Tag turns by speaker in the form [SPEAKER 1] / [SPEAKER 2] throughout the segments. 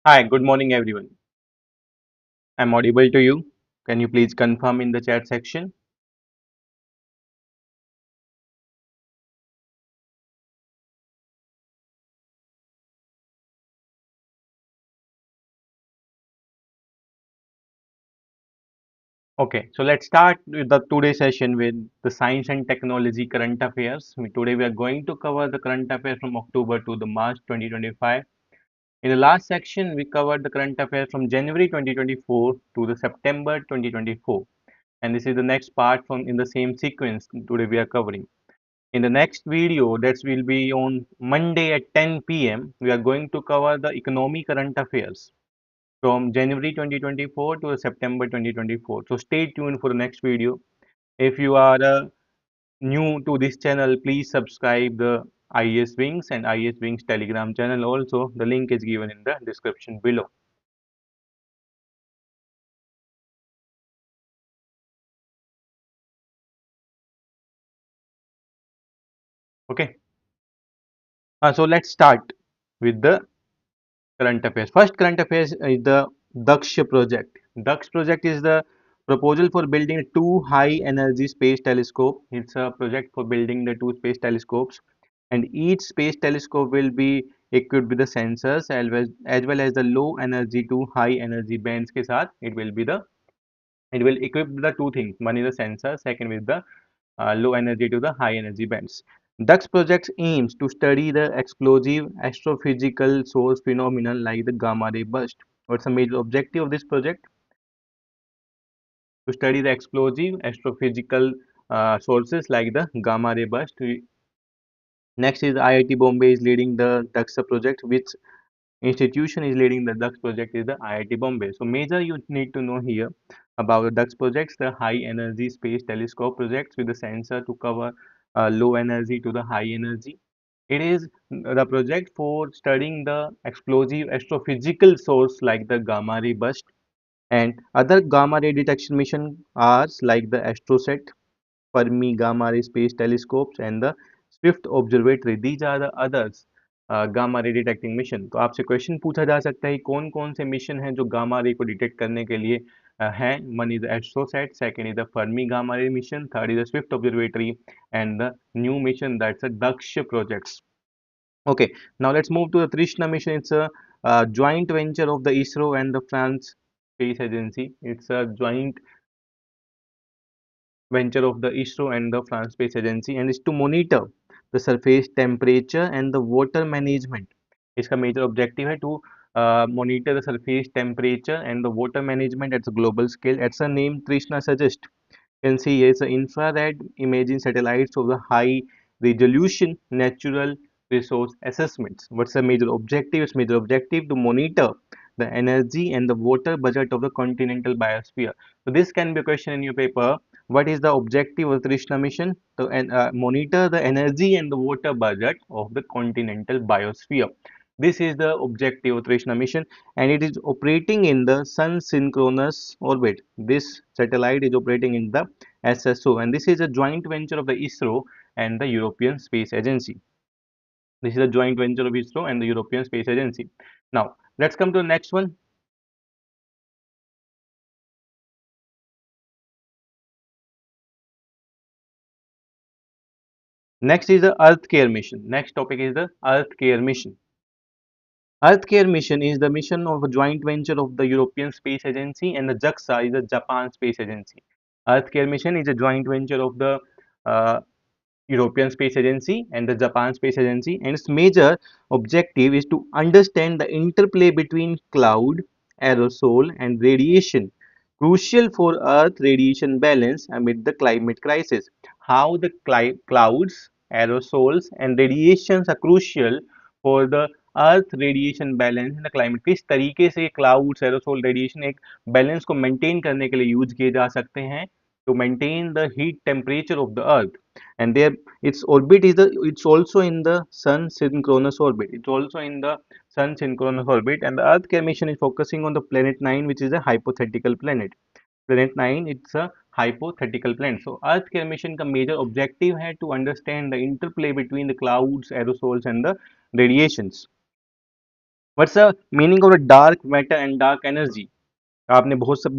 [SPEAKER 1] Hi, good morning everyone. I'm audible to you. Can you please confirm in the chat section? Okay, so let's start with the today's session with the science and technology current affairs. Today we are going to cover the current affairs from October to the March 2025. In the last section, we covered the current affairs from January 2024 to the September 2024. And this is the next part from in the same sequence today we are covering. In the next video that will be on Monday at 10 p.m. we are going to cover the economy current affairs from January 2024 to September 2024. So stay tuned for the next video. If you are new to this channel, please subscribe the IS Wings and IS Wings Telegram channel also. The link is given in the description below. Okay. So let's start with the current affairs. First current affairs is the Daksha project. Daksh project is the proposal for building two high energy space telescope. It's a project for building the two space telescopes, and each space telescope will be equipped with the sensors as well as the low energy to high energy bands के साथ it will equip the two things. One is the sensor, second with the low energy to the high energy bands. DUX project aims to study the explosive astrophysical source phenomenon like the gamma ray burst. What's the major objective of this project? To study the explosive astrophysical sources like the gamma ray burst. Next is IIT Bombay is leading the DUX project. Which institution is leading the DUX project is the IIT Bombay. So major you need to know here about the DUX projects, the high energy space telescope projects with the sensor to cover low energy to the high energy. It is the project for studying the explosive astrophysical source like the gamma ray burst, and other gamma ray detection mission are like the AstroSat, Fermi Gamma Ray Space Telescopes and the Swift Observatory. These are the others gamma ray detecting mission. तो आपसे question पूछा जा सकता है कौन कौन से mission हैं जो गामा रे को डिटेक्ट करने के लिए हैं. One is the AstroSat, second is the Fermi gamma ray mission, third is the Swift observatory and the new mission that's a Daksha projects. Okay, now let's move to the Trishna mission. It's a joint venture of the ISRO and the France Space Agency. It's a joint venture of the ISRO and the France Space Agency, and is to monitor the surface temperature and the water management. इसका major objective है to monitor the surface temperature and the water management at a global scale. As the name Trishna suggests, you can see here it's infrared imaging satellites of the high resolution natural resource assessments. What's the major objective? Its major objective to monitor the energy and the water budget of the continental biosphere. So this can be a question in your paper. What is the objective of the Trishna mission? To monitor the energy and the water budget of the continental biosphere. This is the objective of Trishna mission, and it is operating in the sun synchronous orbit. This satellite is operating in the SSO, and this is a joint venture of the ISRO and the European Space Agency. This is a joint venture of ISRO and the European Space Agency. Now, let's come to the next one. Next is the Earth Care mission. Next topic is the Earth Care mission. Earth Care mission is the mission of a joint venture of the European Space Agency and the JAXA is the Japan Space Agency. Earth Care mission is a joint venture of the uh, European Space Agency and the Japan Space Agency, and its major objective is to understand the interplay between cloud, aerosol, and radiation, crucial for Earth radiation balance amid the climate crisis. How the clouds, aerosols, and radiations are crucial for the earth radiation balance in the climate. किस तरीके से clouds aerosol radiation एक balance को maintain करने के लिए use किए जा सकते हैं to maintain the heat temperature of the earth. And there its orbit is the it's also in the sun synchronous orbit. It's also in the sun synchronous orbit, and the earth care mission is focusing on the planet 9, which is a hypothetical planet. Planet 9, it's a hypothetical planet. So earth care mission का major objective है to understand the interplay between the clouds, aerosols and the radiations. What's the meaning of the dark matter and dark energy? आपने बहुत से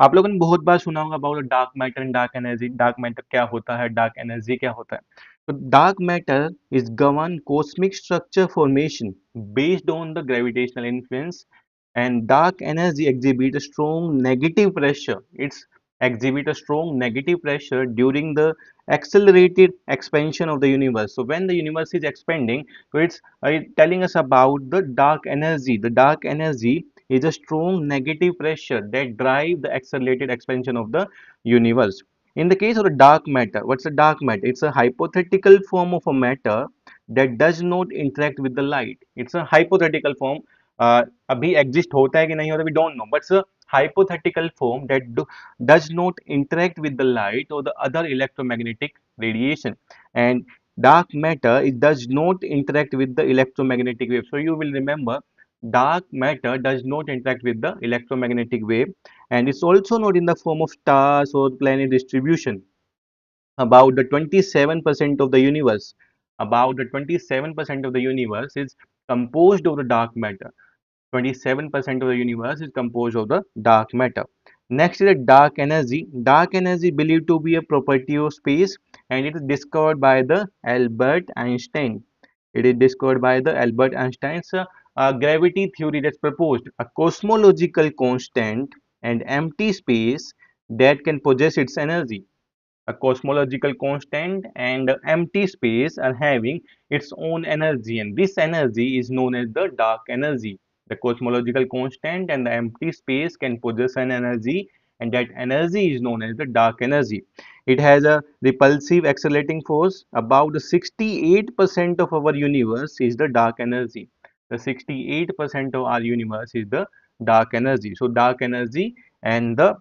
[SPEAKER 1] आप लोगों ने बहुत बार सुना होगा about dark matter and dark energy. Dark matter क्या होता है, डार्क एनर्जी क्या होता है? तो dark matter is govern cosmic structure formation based on the gravitational influence, and dark energy exhibit a strong negative pressure. It's exhibit a strong negative pressure during the accelerated expansion of the universe. So when the universe is expanding, so it's telling us about the dark energy. The dark energy is a strong negative pressure that drive the accelerated expansion of the universe. In the case of the dark matter, what's a dark matter? It's a hypothetical form of a matter that does not interact with the light. It's a hypothetical form. अभी exist होता है कि नहीं होता, we don't know, but hypothetical form that does not interact with the light or the other electromagnetic radiation. And dark matter, it does not interact with the electromagnetic wave. So you will remember, dark matter does not interact with the electromagnetic wave, and it's also not in the form of stars or planet distribution. About the 27% of the universe, about the 27% of the universe is composed of the dark matter. 27% of the universe is composed of the dark matter. Next is the dark energy. Dark energy believed to be a property of space, and it is discovered by the Albert Einstein. It is discovered by the Albert Einstein's gravity theory that's proposed a cosmological constant and empty space that can possess its energy. A cosmological constant and empty space are having its own energy, and this energy is known as the dark energy. The cosmological constant and the empty space can possess an energy, and that energy is known as the dark energy. It has a repulsive accelerating force. About 68% of our universe is the dark energy. The 68% of our universe is the dark energy. So dark energy and the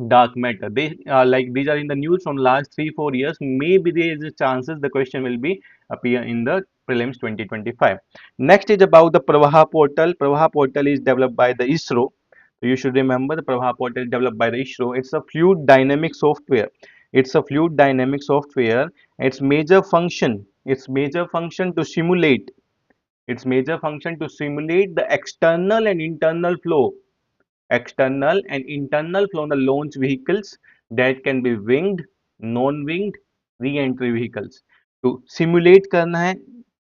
[SPEAKER 1] dark matter, they are like these are in the news from last 3 4 years. Maybe there is a chances the question will be appear in the prelims 2025. Next is about the PraVaHa portal. PraVaHa portal is developed by the ISRO. So you should remember the PraVaHa portal is developed by the ISRO. It's a fluid dynamic software. It's a fluid dynamic software. Its major function to simulate, the external and internal flow on the launch vehicles that can be winged, non-winged, re-entry vehicles. तो simulate करना है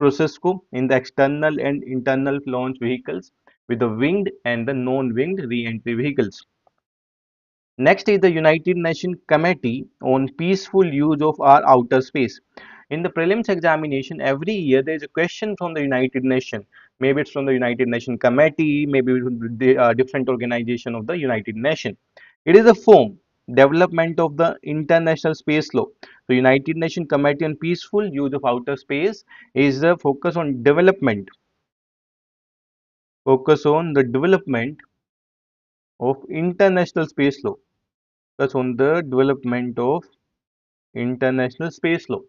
[SPEAKER 1] process को in the external and internal launch vehicles with the winged and the non-winged re-entry vehicles. Next is the United Nations Committee on Peaceful Use of Our Outer Space. In the prelims examination, every year there is a question from the United Nations. Maybe it's from the United Nations Committee, maybe the different organization of the United Nations. It is a form, development of the international space law. The United Nations Committee on Peaceful Use of Outer Space is the focus on the development of international space law. Focus on the development of international space law.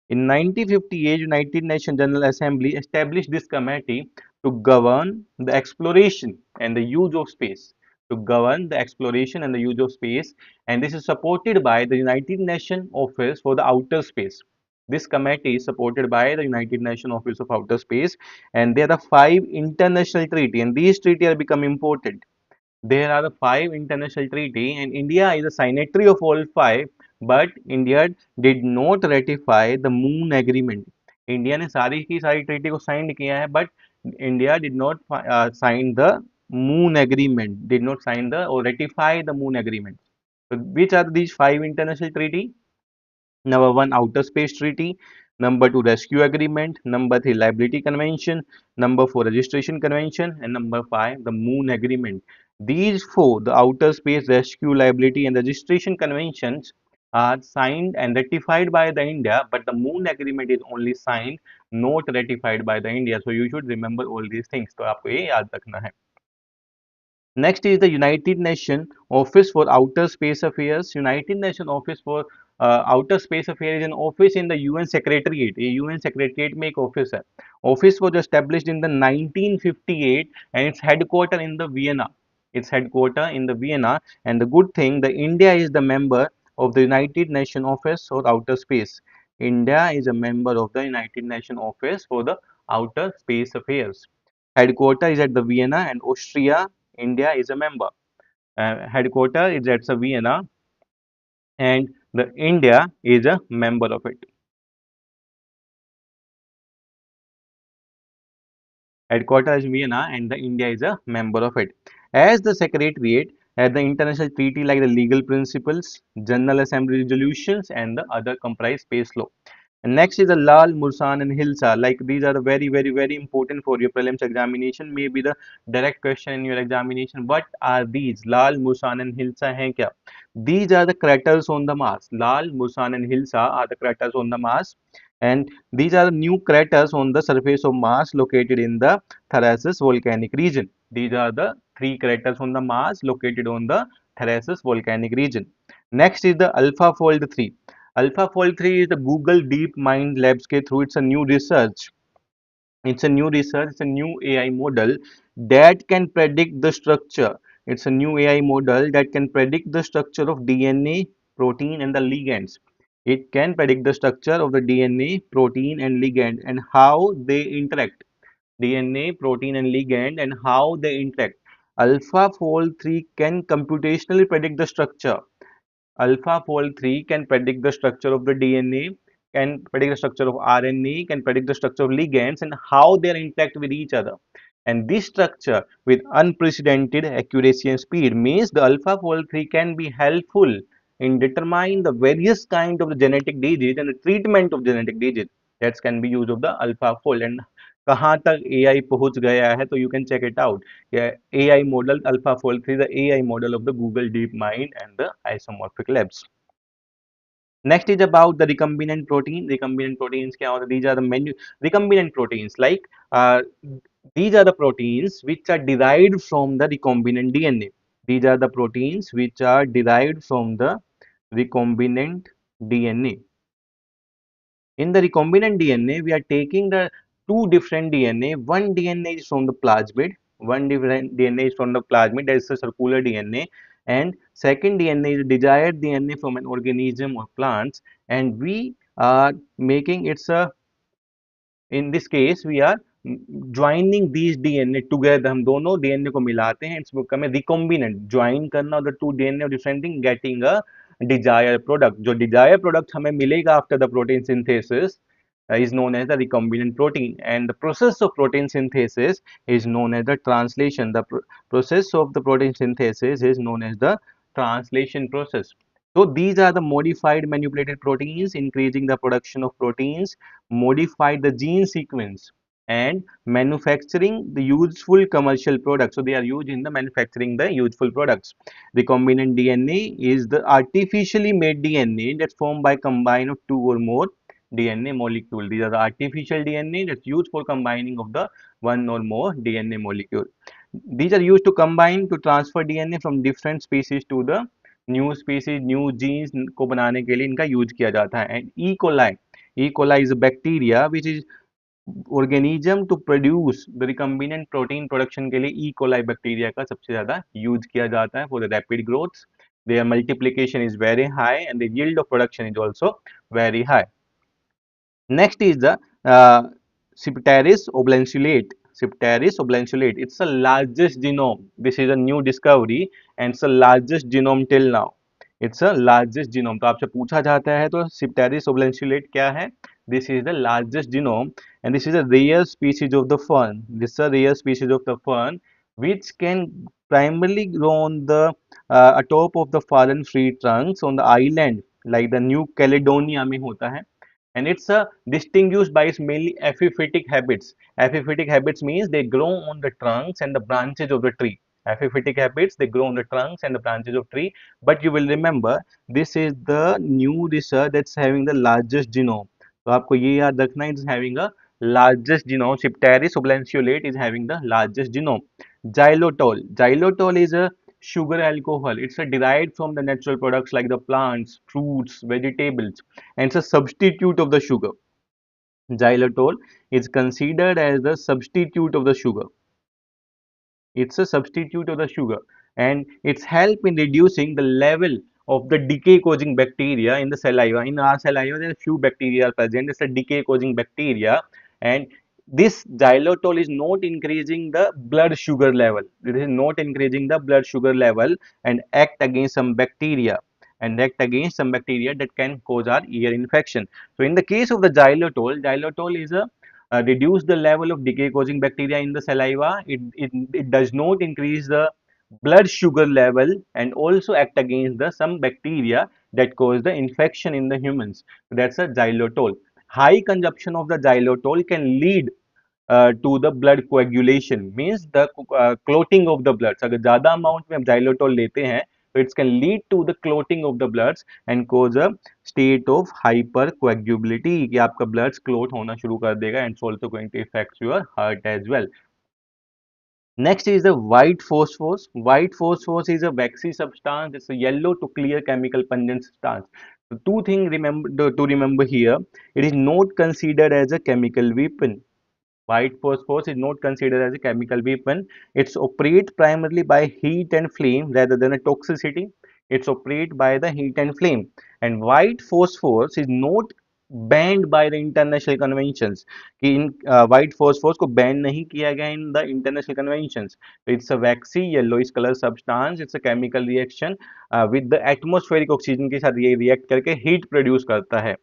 [SPEAKER 1] In 1958, United Nations General Assembly established this committee to govern the exploration and the use of space. To govern the exploration and the use of space, and this is supported by the United Nations Office for the Outer Space. This committee is supported by the United Nations Office of Outer Space, and there are five international treaties, and these treaties are become important. There are the five international treaty, and India is a signatory of all five, but India did not ratify the Moon Agreement. India ने सारी की सारी treaty को sign किया है, but India did not sign the Moon Agreement, did not sign the और ratify the Moon Agreement. So which are these five international treaty? Number one, Outer Space Treaty. Number two, Rescue Agreement. Number three, Liability Convention. Number four, Registration Convention. And number five, the Moon Agreement. These four, the Outer Space, Rescue, Liability, and Registration Conventions, are signed and ratified by the India, but the Moon Agreement is only signed, not ratified by the India. So you should remember all these things. तो आपको ये याद रखना है. Next is the United Nations Office for Outer Space Affairs. United Nations Office for Outer Space Affairs is an office in the UN Secretariat. ये UN Secretariat में एक office है. Office was established in the 1958 and its headquarter in the Vienna. Its headquarter in the Vienna, and the good thing, the India is the member of the United Nations Office for Outer Space. India is a member of the United Nations Office for the Outer Space Affairs. Headquarter is at the Vienna, and Austria, India is a member. Headquarter is at the Vienna, and the India is a member of it. Headquarters is Vienna, and the India is a member of it. As the Secretariat, as the international treaty like the legal principles, General Assembly resolutions, and the other comprise space law. And next is the Lal, Mursan, and Hilsa. Like these are the very important for your prelims examination. Maybe the direct question in your examination. What are these? Lal, Mursan, and Hilsa हैं क्या? These are the craters on the Mars. Lal, Mursan, and Hilsa are the craters on the Mars. And these are the new craters on the surface of Mars located in the Thracis volcanic region. These are the three craters on the Mars located on the Thracis volcanic region. Next is the AlphaFold 3. AlphaFold 3 is the Google DeepMind Labs के through it's a new research. It's a new research, it's a new AI model that can predict the structure. It's a new AI model that can predict the structure of DNA, protein, and the ligands. It can predict the structure of the DNA, protein, and ligand and how they interact. DNA, protein, and ligand and how they interact. AlphaFold 3 can computationally predict the structure. AlphaFold 3 can predict the structure of the DNA, can predict the structure of RNA, can predict the structure of ligands and how they interact with each other. And this structure with unprecedented accuracy and speed means the AlphaFold 3 can be helpful in determining the various kind of the genetic disease and the treatment of genetic disease that can be used of the AlphaFold. And कहाँ तक AI पहुंच गया है तो you can check it out. Yeah, AI model AlphaFold 3 the AI model of the Google DeepMind and the isomorphic labs. Next is about the recombinant protein. Recombinant proteins क्या होता है? These are the menu recombinant proteins like these are the proteins which are derived from the recombinant DNA. These are the proteins which are derived from the recombinant DNA. In the recombinant DNA, we are taking the two different DNA. One DNA is from the plasmid, one different DNA is from the plasmid, that is the circular DNA, and second DNA is desired DNA from an organism or plants, and we are making it's a in this case we are joining these DNA together. हम दोनों DNA को मिलाते हैं, इसको हमें recombinant join करना the two DNA of different thing getting a desired product. जो desired product हमें मिलेगा after the protein synthesis is known as the recombinant protein, and the process of protein synthesis is known as the translation. The process of the protein synthesis is known as the translation process. So these are the modified manipulated proteins, increasing the production of proteins, modify the gene sequence, and manufacturing the useful commercial products. So they are used in the manufacturing the useful products. Recombinant DNA is the artificially made DNA that's formed by combine of two or more DNA molecule. These are the artificial DNA that's used for combining of the one or more DNA molecule. These are used to combine to transfer DNA from different species to the new species, new genes को बनाने के लिए इनका use किया जाता है. And E. coli, E. coli is a bacteria which is organism to produce the recombinant protein production के लिए E. coli bacteria का सबसे ज़्यादा यूज किया जाता है for the rapid growth. Their multiplication is very high and the yield of production is also very high. Next is the Sipteris oblanceolate. Sipteris oblanceolate. It's the largest genome. This is a new discovery and it's the largest genome till now. It's the largest genome. तो आपसे पूछा जाता है तो Sipteris oblanceolate क्या है? This is the largest genome and this is a rare species of the fern. This is a rare species of the fern which can primarily grow on the atop of the fallen tree trunks on the island like the New Caledonia में होता है. And it's distinguished by its mainly epiphytic habits. Epiphytic habits means they grow on the trunks and the branches of the tree. Epiphytic habits, they grow on the trunks and the branches of tree. But you will remember, this is the new research that's having the largest genome. So आपको ये याद रखना है, it's having a largest genome. Sipteris oblanceolate is having the largest genome. Xylitol. Xylitol is a sugar alcohol. It's a derived from the natural products like the plants, fruits, vegetables, and it's a substitute of the sugar. Xylitol is considered as the substitute of the sugar. It's a substitute of the sugar, and it's help in reducing the level of the decay causing bacteria in the saliva. In our saliva, there are few bacteria are present. It's a decay causing bacteria, and this xylitol is not increasing the blood sugar level. It is not increasing the blood sugar level and act against some bacteria that can cause our ear infection. So in the case of the xylitol, xylitol is a reduce the level of decay causing bacteria in the saliva. It does not increase the blood sugar level and also act against the some bacteria that cause the infection in the humans. So that's a xylitol. High consumption of the xylitol can lead to the blood coagulation, means the clotting of the blood. अगर ज़्यादा amount में हम xylitol लेते हैं तो it can lead to the clotting of the bloods and cause a state of hypercoagulability कि आपका bloods clot होना शुरू कर देगा and it's also going to affect your heart as well. Next is the white phosphorus. White phosphorus is a waxy substance. It's a yellow to clear chemical pungent substance. So two things to remember here. It is not considered as a chemical weapon. White phosphorus is not considered as a chemical weapon. It's operates primarily by heat and flame rather than a toxicity. It's operated by the heat and flame. And white phosphorus is not banned by the international conventions. कि इन white phosphorus को ban नहीं किया गया in the international conventions. It's a waxy yellowish color substance. It's a chemical reaction with the atmospheric oxygen के साथ ये react करके heat produce करता है.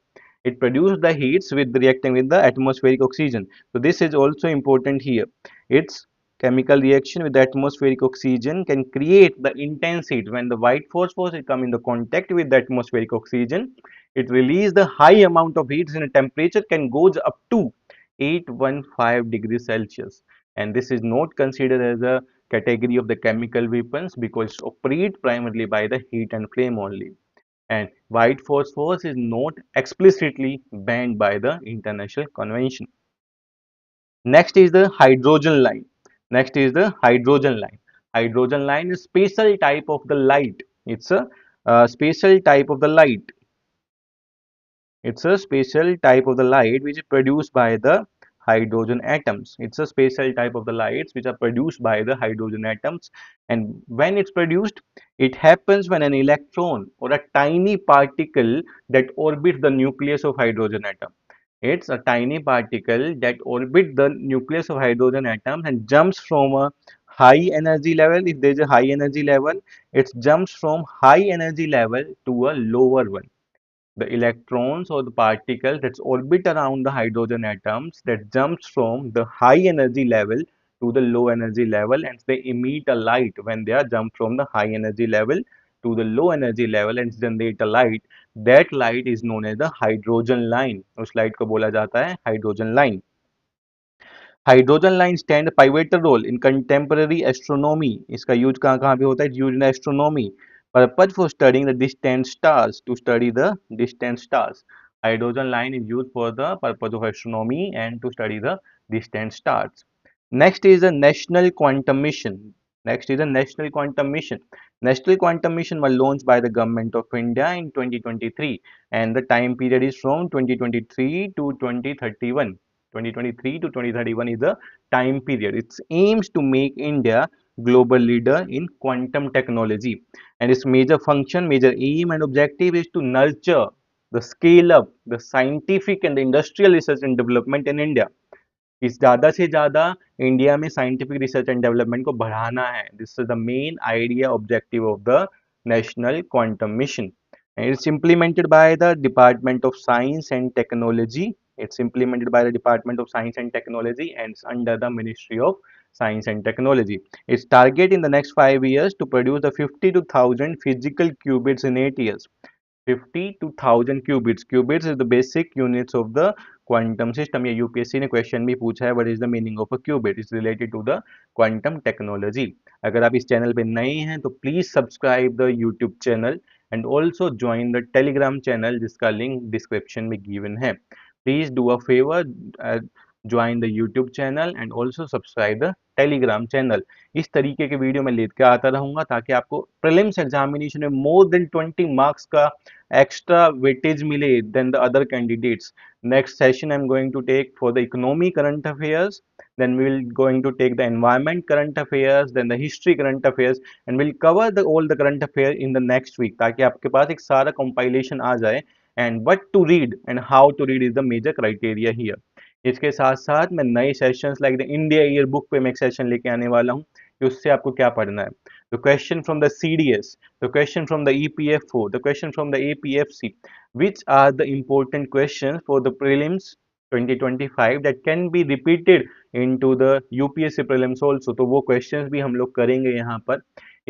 [SPEAKER 1] It produces the heats with reacting with the atmospheric oxygen. So this is also important here. Its chemical reaction with the atmospheric oxygen can create the intense heat. When the white phosphorus come in the contact with the atmospheric oxygen, it releases the high amount of heat and the temperature can goes up to 815 degrees Celsius. And this is not considered as a category of the chemical weapons because it operates primarily by the heat and flame only, and white phosphorus is not explicitly banned by the international convention. Next is the hydrogen line. Next is the hydrogen line. Hydrogen line is special type of the light. It's a special type of the light. It's a special type of the light which is produced by the hydrogen atoms. It's a special type of the lights which are produced by the hydrogen atoms. And when it's produced, it happens when an electron or a tiny particle that orbits the nucleus of hydrogen atom. It's a tiny particle that orbits the nucleus of hydrogen atom and jumps from a high energy level. If there is a high energy level, it jumps from high energy level to a lower one. The electrons or the particles that orbit around the hydrogen atoms that jumps from the high energy level to the low energy level, and they emit a light when they are jumped from the high energy level to the low energy level and generate a light. That light is known as the hydrogen line. उस light को बोला जाता है hydrogen line. Hydrogen line stand pivotal role in contemporary astronomy. इसका use कहाँ कहाँ पे होता है? Use in astronomy purpose for studying the distant stars, to study the distant stars. Hydrogen line is used for the purpose of astronomy and to study the distant stars. Next is the National Quantum Mission. Next is the National Quantum Mission. National Quantum Mission was launched by the government of India in 2023, and the time period is from 2023 to 2031. 2023 to 2031 is the time period. It aims to make India global leader in quantum technology, and its major function, major aim and objective is to nurture the scale up the scientific and the industrial research and development in India. इस ज़्यादा से ज़्यादा India में scientific research and development को बढ़ाना है. This is the main idea objective of the national quantum mission. It's implemented by the Department of Science and Technology. It's implemented by the Department of Science and Technology and it's under the Ministry of Science and Technology. Its target in the next 5 years to produce the 50 to 1000 physical qubits in 8 years. 50 to 1000 qubits. Qubits is the basic units of the quantum system. ये UPSC ने question भी पूछा है, what is the meaning of a qubit? It's related to the quantum technology. अगर आप इस channel पे नए हैं तो please subscribe the YouTube channel and also join the telegram channel जिसका link description में given है. Please do a favor, join the YouTube channel and also subscribe the Telegram channel. इस तरीके के वीडियो मैं लेकर आता रहूंगा ताकि आपको प्रीलिम्स एग्जामिनेशन में मोर देन 20 मार्क्स का extra weightage मिले than the other candidates. Next session I'm going to take for the economy current affairs, then we will going to take the environment current affairs, then the history current affairs, and we'll cover the all the current affairs in the next week ताकि आपके पास एक सारा compilation आ जाए, and what to read and how to read is the major criteria here. इसके साथ साथ मैं नए sessions like the India year book पे मैं एक सेशन लेके आने वाला हूँ कि उससे आपको क्या पढ़ना है. The question from the CDS, the question from the EPF4, the question from the APFC, which are the important questions for the prelims 2025 that can be repeated into the UPSC prelims also. तो वो questions भी हम लोग करेंगे यहाँ पर.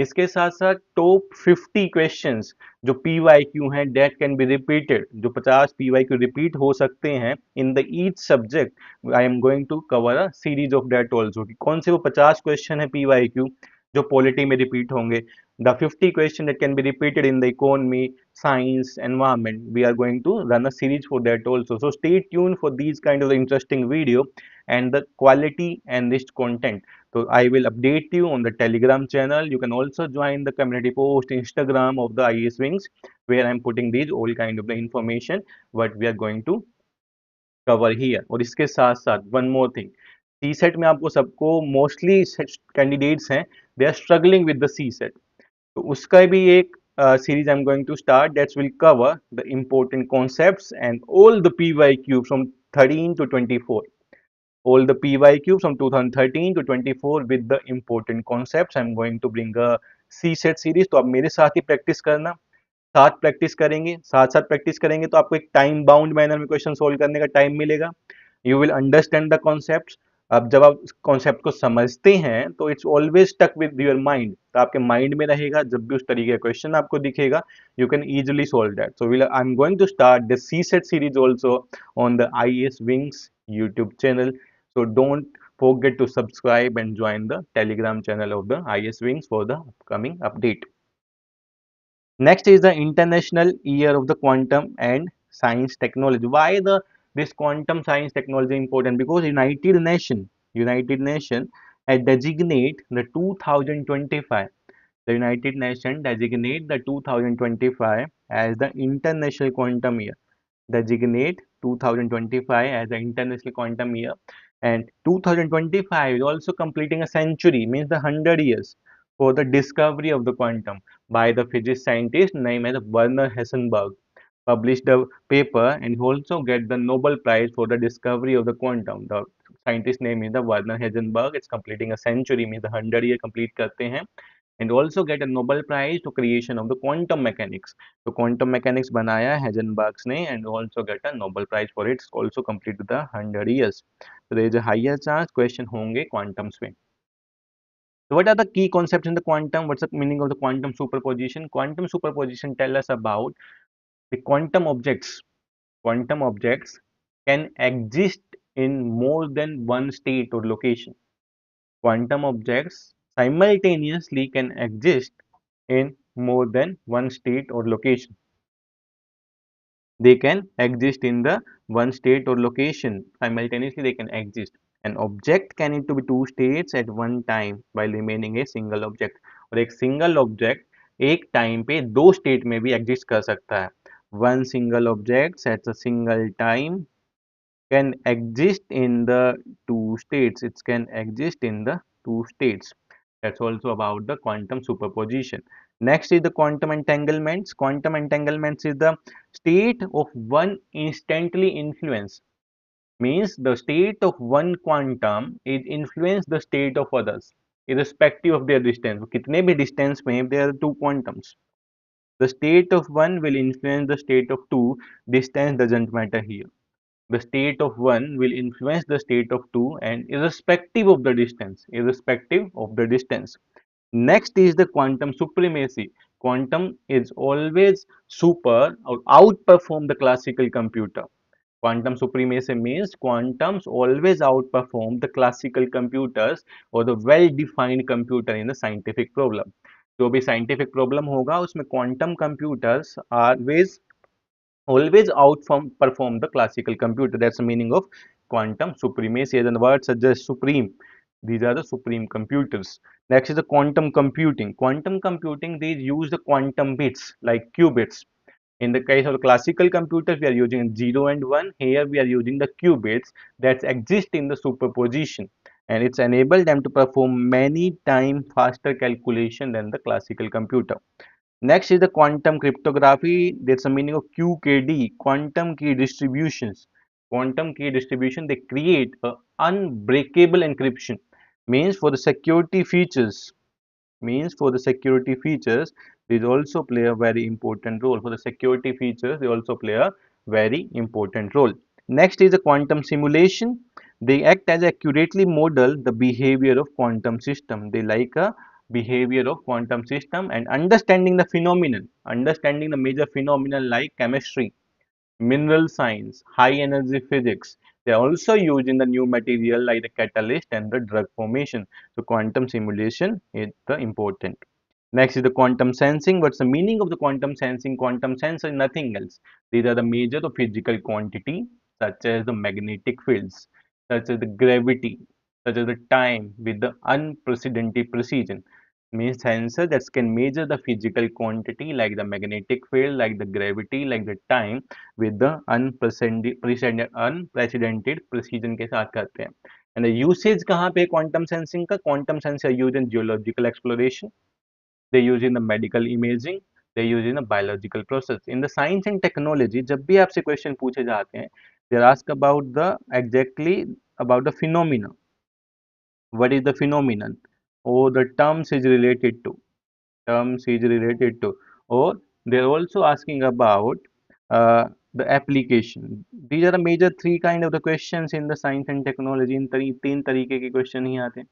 [SPEAKER 1] इसके साथ साथ टॉप 50 क्वेश्चंस जो PYQ हैं that can be repeated, जो 50 PYQ रिपीट हो सकते हैं in the each subject I am going to cover a series of that also. कि कौन से वो 50 क्वेश्चन है PYQ जो पॉलिटी में रिपीट होंगे. The 50 question that can be repeated in the economy, science, environment, we are going to run a series for that also. So stay tune for these kind of interesting video and the quality and rich content. So I will update you on the Telegram channel. You can also join the community post Instagram of the IS Wings where I'm putting these all kind of the information what we are going to cover here. और इसके साथ साथ one more thing, C SAT में आपको सबको mostly candidates हैं they are struggling with the C SAT, तो उसका भी एक series I am going to start that's will cover the important concepts and all the PYQ from 13 to 24, all the PYQ from 2013 to 24 with the important concepts. I'm going to bring a CSET series. तो आप मेरे साथ ही practice करना, साथ साथ practice करेंगे तो आपको एक टाइम बाउंड मैनर में क्वेश्चन सोल्व करने का टाइम मिलेगा. You will understand the concept. अब जब आप कॉन्सेप्ट को समझते हैं तो it's always stuck with your mind, तो आपके माइंड में रहेगा. जब भी उस तरीके का क्वेश्चन आपको दिखेगा you can easily solve that. So I am going to start the C SAT series also on the IS Wings YouTube channel. So don't forget to subscribe and join the Telegram channel of the IS Wings for the upcoming update. Next is the International Year of the Quantum and Science Technology. Why the this quantum science technology important? Because United Nation had designate the 2025. The United Nations designate the 2025 as the International Quantum Year. Designate 2025 as the International Quantum Year, and 2025 is also completing a century, means the 100 years for the discovery of the quantum by the physics scientist named as Werner Heisenberg. Published the paper and he also get the Nobel Prize for the discovery of the quantum. The scientist name is the Werner Heisenberg. It's completing a century, means the 100 year complete करते हैं, and also get a Nobel Prize to creation of the quantum mechanics. तो quantum mechanics बनाया Heisenberg ने and also get a Nobel Prize for it. Also complete the 100 years. So there is a higher chance question होंगे quantums में. So what are the key concepts in the quantum? What's the meaning of the quantum superposition? Quantum superposition tell us about the quantum objects. Quantum objects can exist in more than one state or location. Quantum objects simultaneously can exist in more than one state or location. They can exist in the one state or location. Simultaneously they can exist. An object can need to be two states at one time while remaining a single object. और एक single object एक time पे दो state में भी exist कर सकता है. One single object at a single time can exist in the two states. It can exist in the two states. That's also about the quantum superposition. Next is the quantum entanglements. Quantum entanglements is the state of one instantly influence. Means the state of one quantum is influence the state of others irrespective of their distance. कितने भी distance में there are two quantums. The state of one will influence the state of two. Distance doesn't matter here. The state of one will influence the state of two and irrespective of the distance. Next is the quantum supremacy. Quantum is always super or outperform the classical computer. Quantum supremacy means quantums always outperform the classical computers or the well-defined computer in the scientific problem. जो भी scientific problem होगा उसमें quantum computers always outperform the classical computer. That's the meaning of quantum supremacy. As the word suggests, supreme. These are the supreme computers. Next is the quantum computing. Quantum computing, they use the quantum bits like qubits. In the case of the classical computers, we are using 0 and 1. Here we are using the qubits that exist in the superposition, and it's enabled them to perform many times faster calculation than the classical computer. Next is the quantum cryptography. There's a meaning of QKD, quantum key distributions. Quantum key distribution, they create a unbreakable encryption. Means for the security features, these also play a very important role. For the security features, they also play a very important role. Next is the quantum simulation. They act as accurately model the behavior of quantum system. They like a behavior of quantum system and understanding the phenomenon, understanding the major phenomenon like chemistry, mineral science, high energy physics. They are also used in the new material like the catalyst and the drug formation. So quantum simulation is the important. Next is the quantum sensing. What's the meaning of the quantum sensing? Quantum sensor is nothing else. These are the major of physical quantity such as the magnetic fields, such as the gravity, such as the time with the unprecedented precision. Means sensor that can measure the physical quantity like the magnetic field, like the gravity, like the time with the unprecedented precision के साथ करते हैं. And the usage कहाँ पे quantum sensing का? Quantum sensor used in geological exploration. They use in the medical imaging. They use in the biological process. In the science and technology, जब भी आपसे question पूछे जाते हैं, they are asked about the exactly about the phenomena. What is the phenomenon? Or the terms is related to. Terms is related to. Or they are also asking about the application. These are the major three kind of the questions in the science and technology. इन तीन तरीके के question ही आते हैं.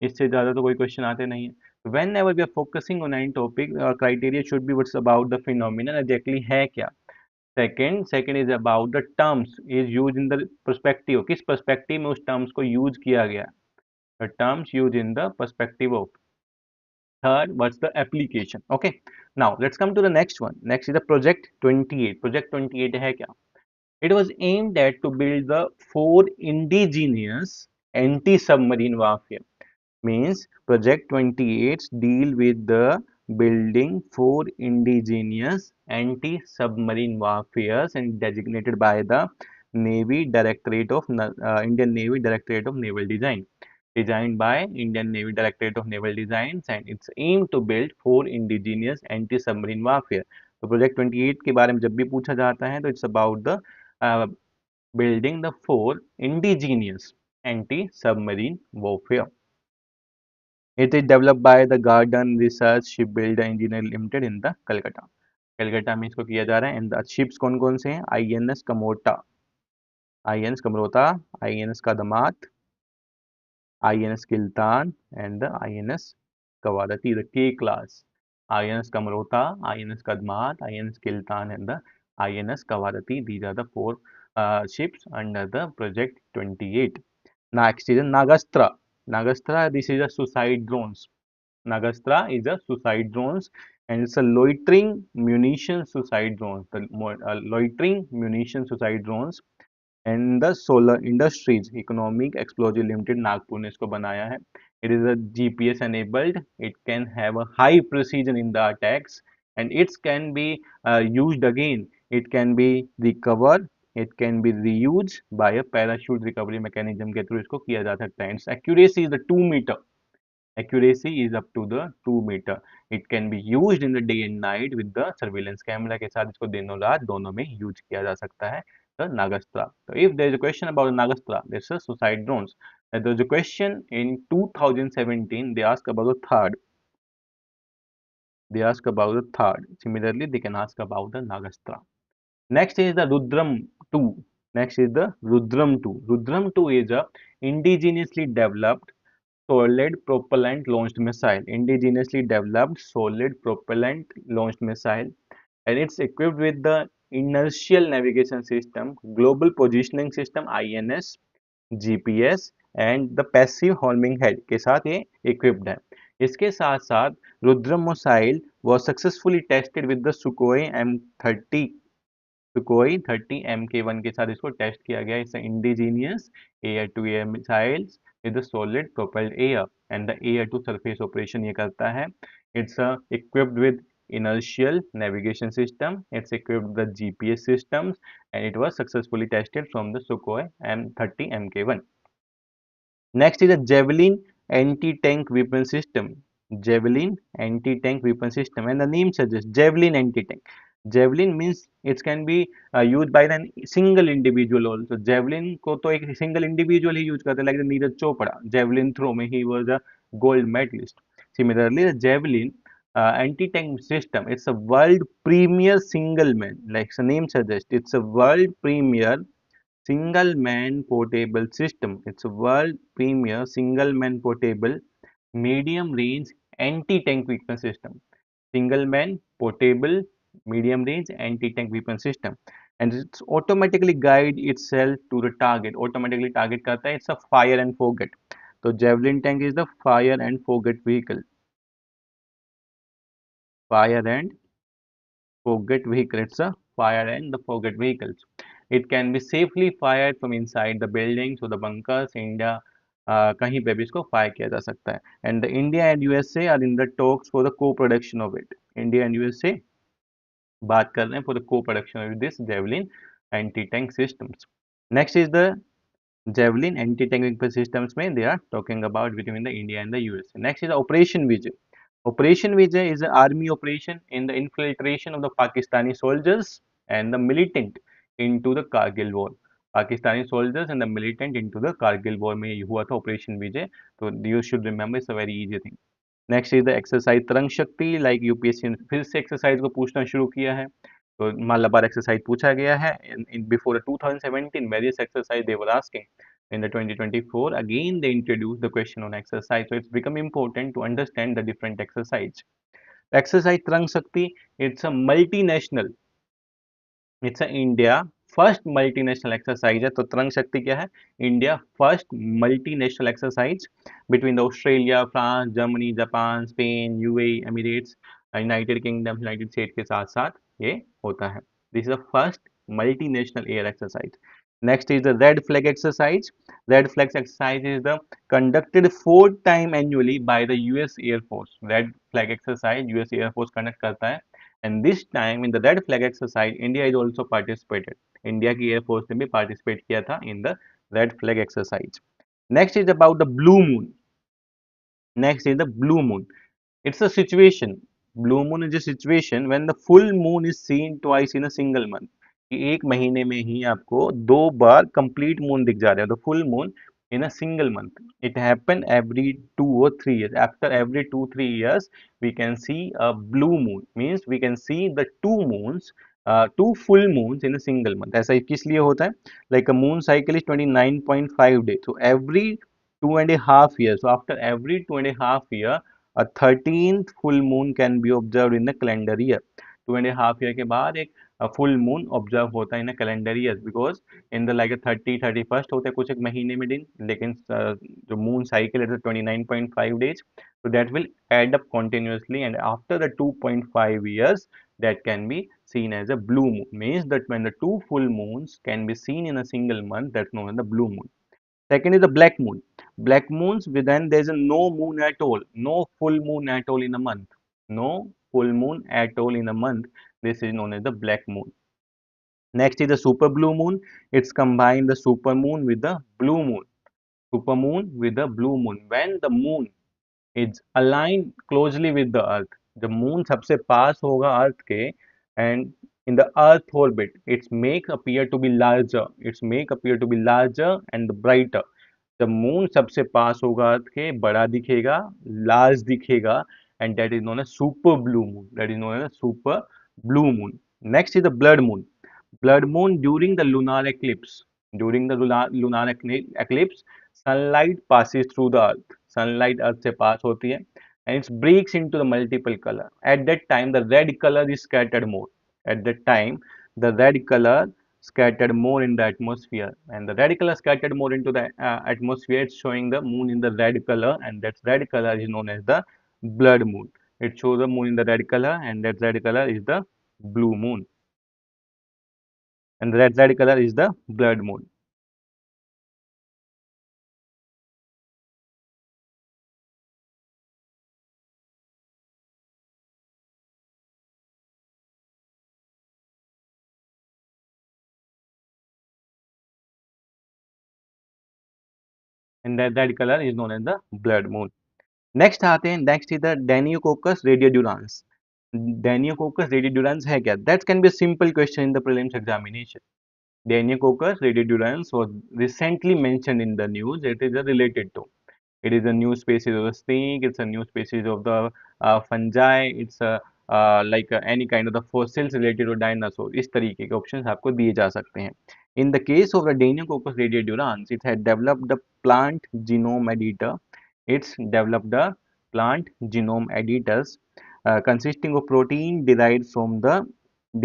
[SPEAKER 1] इससे ज़्यादा तो कोई question आते नहीं है. Whenever we are focusing on any topic, our criteria should be what's about the phenomenon exactly है क्या. Second is about the terms is used in the perspective. किस perspective में उस terms को use किया गया. The terms used in the perspective of. Third, what's the application? Okay. Now let's come to the next one. Next is the project 28. Project 28 है क्या. It was aimed at to build the 4 indigenous anti-submarine warfare. Means project 28 deal with the building 4 indigenous anti-submarine warfares and designated by the Indian Navy Directorate of Naval Design. Designed by Indian Navy Directorate of Naval Design, and it's aimed to build 4 indigenous anti-submarine warfare. तो project 28 के बारे में जब भी पूछा जाता है तो it's about the building the 4 indigenous anti-submarine warfare. It is developed by the Garden Research Shipbuilder Engineer Limited in the Calcutta. Calcutta में इसको किया जा रहा है. एंड द शिप्स कौन कौन से हैं? INS कमोटा, INS Kamorta, INS कादमात, INS Kiltan and the INS Kavaratti, the K class. INS Kamrota, INS Kadmat, INS Kiltan and the INS Kavarati. These are the 4 ships under the project 28. Next is Nagastra. Nagastra, this is a suicide drones. Nagastra is a suicide drones and it's a loitering munition suicide drones. The loitering munition suicide drones and the solar industries economic explosive limited Nagpur ने इसको बनाया है. It is a GPS enabled. It can have a high precision in the attacks and it can be used again. It can be recovered. It can be reused by a parachute recovery mechanism के through इसको किया जा सकता है. Its accuracy is the 2 meter. Accuracy is up to the 2 meter. It can be used in the day and night with the surveillance camera के साथ इसको दिनों रात दोनों में यूज किया जा सकता है. The Nagastra. So if there is a question about the Nagastra, this is suicide drones. There was a question in 2017. They asked about the third. They ask about the third. Similarly, they can ask about the Nagastra. Next is the Rudram 2. Next is the Rudram 2. Rudram 2 is a indigenously developed solid propellant launched missile. Indigenously developed solid propellant launched missile, and it's equipped with the inertial navigation system, global positioning system INS, GPS and the passive homing head के साथ ये equipped है. इसके साथ साथ Rudram missile was successfully tested with the Sukhoi 30 Mk1 के साथ इसको टेस्ट किया गया. It's indigenous air to air missiles is the solid propelled air and the air to surface operation ये करता है. It's equipped with inertial navigation system. It's equipped with the GPS systems and it was successfully tested from the Sukhoi M30 Mk1. Next is the Javelin anti-tank weapon system. Javelin anti-tank weapon system, and the name suggests Javelin anti-tank. Javelin means it can be used by a single individual also. Javelin को तो एक single individual ही use करते हैं, like the Neeraj Chopra. Javelin throw में he was a gold medalist. Similarly, the Javelin anti-tank system, it's a world premier single man. Like the name suggests, it's a world premier single man portable system. It's a world premier single man portable medium range anti tank weapon system. Single man portable medium range anti tank weapon system. And it's automatically guide itself to the target. Automatically target करता है. It's a fire and forget. So javelin tank is the fire and forget vehicle. Fire and forget vehicle. It's a fire and the forget vehicles. It can be safely fired from inside the buildings or the bunkers. India कहीं पे भी इसको fire किया जा सकता है. And the India and USA are in the talks for the co-production of it. India and USA बात कर रहे हैं for the co-production of this javelin anti-tank systems. Next is the javelin anti-tank systems में they are talking about between the India and the USA. Next is the Operation Vijay. Operation Vijay is an army operation in the infiltration of the Pakistani soldiers and the militant into the Kargil war. Pakistani soldiers and the militant into the Kargil war में हुआ था Operation Vijay. So you should remember, it's a very easy thing. Next is the exercise तरंग शक्ति. Like UPSC ने फिर से exercise को पूछना शुरू किया है. तो मालाबार एक्सरसाइज पूछा गया है in before 2017 various exercise they were asking. In the 2024 again they introduced the question on exercise, so it's become important to understand the different exercise. Exercise Trang Shakti, it's a multinational, it's a India first multinational exercise है. तो तरंग शक्ति क्या है? India first multinational exercise between the Australia, France, Germany, Japan, Spain, UAE, Emirates, United kingdom, United state के साथ साथ ये होता है. This is the first multinational air exercise. Next is the red flag exercise. Red flag exercise is the conducted 4 times annually by the US Air Force. Red flag exercise US Air Force conduct करता है. And this time in the red flag exercise, India is also participated. India की Air Force ने भी participate किया था in the red flag exercise. Next is about the blue moon. Next is the blue moon. It's a situation. Blue moon is a situation when the full moon is seen twice in a single month. कि एक महीने में ही आपको दो बार complete moon दिख जा रहा है. The full moon in a single month. It happen every 2 or 3 years. After every 2 3 years, we can see a blue moon. Means we can see the two moons, two full moons in a single month. ऐसा किस लिए होता है? Like a moon cycle is 29.5 days. So every 2.5 years. So after every 2.5 years, a 13th full moon can be observed in the calendar year. 2.5 year के बाद एक full moon observe होता है in calendar year. Because in the like 30 31 होता है कुछ एक महीने में दिन. लेकिन जो मून साइकिल है 29.5 days. so that will add up continuously and after the 2.5 years that can be seen as a blue moon. Means that when the two full moons can be seen in a single month, that's known as the blue moon. Second is the black moon. Black moons, then there is a no moon at all, no full moon at all in a month. No full moon at all in a month. This is known as the black moon. Next is the super blue moon. It's combined the super moon with the blue moon. Super moon with the blue moon. When the moon is aligned closely with the earth, the moon सबसे पास होगा अर्थ के, and in the earth orbit its make appear to be larger, its make appear to be larger and brighter. The moon सबसे पास होगा अर्थ के, बड़ा दिखेगा, large दिखेगा, and that is known as super blue moon. That is known as super blue moon. Next is the blood moon. Blood moon during the lunar eclipse. During the lunar eclipse, sunlight passes through the earth. Sunlight earth से पास होती है and it breaks into the multiple color. At that time, the red color is scattered more. At that time, the red color scattered more in the atmosphere, and the red color scattered more into the atmosphere. It's showing the moon in the red color, and that red color is known as the blood moon. It shows the moon in the red color, and that red color is the blue moon, and the red color is the blood moon. and that color is known as the blood moon. Next आते हैं, next is the Deinococcus radiodurans. Deinococcus radiodurans है क्या? That can be simple question in the prelims examination. Deinococcus radiodurans was recently mentioned in the news. It is related to, it is a new species of the snake, it's a new species of the fungi, it's a like any kind of the fossils related to dinosaur. इस तरीके के options आपको दिए जा सकते हैं. In the case of the Deinococcus radiodurans, it had developed the plant genome editor. It's developed the plant genome editors consisting of protein derived from the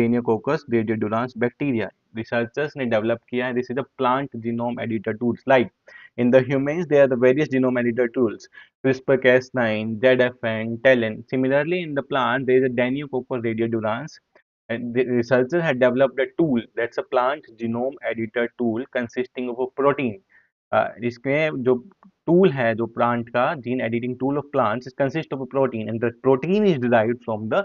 [SPEAKER 1] Deinococcus radiodurans bacteria. Researchers ने develop किया है. This is a plant genome editor tools. Like in the humans, there are the various genome editor tools: CRISPR-Cas9, ZFN, TALEN. Similarly, in the plant, there is a Deinococcus radiodurans. And the researchers had developed a tool, that's a plant genome editor tool consisting of a protein. इसमें जो tool है, जो plant का gene editing tool of plants, it consists of a protein, and the protein is derived from the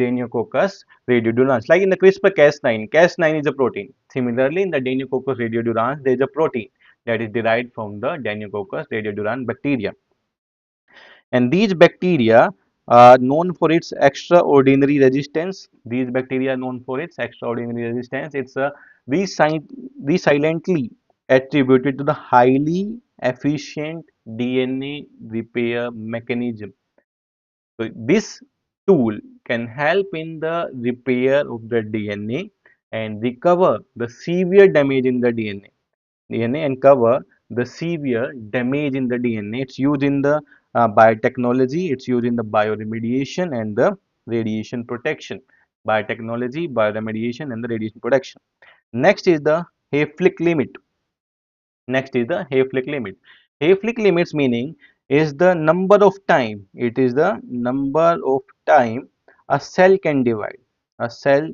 [SPEAKER 1] Deinococcus radiodurans. Like in the CRISPR-Cas9, Cas9 is a protein. Similarly, in the Deinococcus radiodurans, there is a protein that is derived from the Deinococcus radiodurans bacteria. And these bacteria are known for its extraordinary resistance. These bacteria are known for its extraordinary resistance. It's a silently attributed to the highly efficient DNA repair mechanism. So this tool can help in the repair of the DNA and recover the severe damage in the DNA and cover the severe damage in the DNA. It's used in the biotechnology, it's used in the bioremediation and the radiation protection. Biotechnology, bioremediation and the radiation protection. Next is the Hayflick limit. Next is the Hayflick limit. Hayflick limits meaning is the number of time. It is the number of time a cell can divide. A cell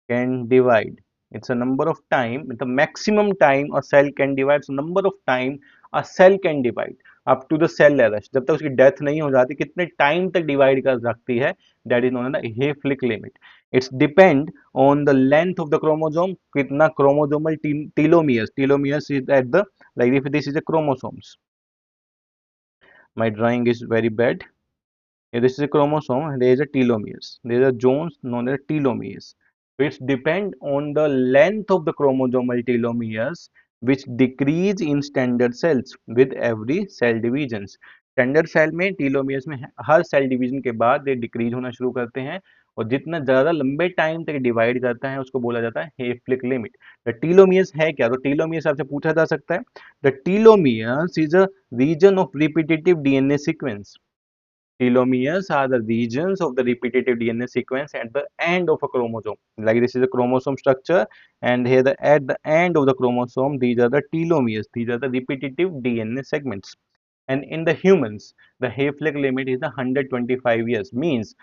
[SPEAKER 1] can divide. It's a number of time, the maximum time a cell can divide. So number of time a cell can divide up to the cell arrest. जब तक उसकी death नहीं हो जाती, कितने time तक divide कर सकती है, that is known as the Hayflick limit. It's depend on the length of the chromosome. कितना chromosomal telomeres. Telomeres is at the, like if this is a chromosomes. My drawing is very bad. This is a chromosome, there is a telomeres. There is a zones known as telomeres. Which depend on the length of the chromosomal telomeres, which decrease in standard cells with every cell divisions. Standard cell में telomeres में हर cell division के बाद ये decrease होना शुरू करते हैं, और जितना ज़्यादा लंबे टाइम तक डिवाइड करता है उसको बोला जाता है हेफ्लिक लिमिट. द टीलोमियर्स है क्या? तो टीलोमियर्स आपसे पूछा जा सकता है. The telomeres is a region of repetitive DNA sequence. Telomeres are the regions of the repetitive DNA sequence at the end of a chromosome. Like this is a chromosome structure, and here at the end of the chromosome, these are the telomeres. These are the repetitive DNA segments. And in the humans, the Hayflick limit is the 125 years. Means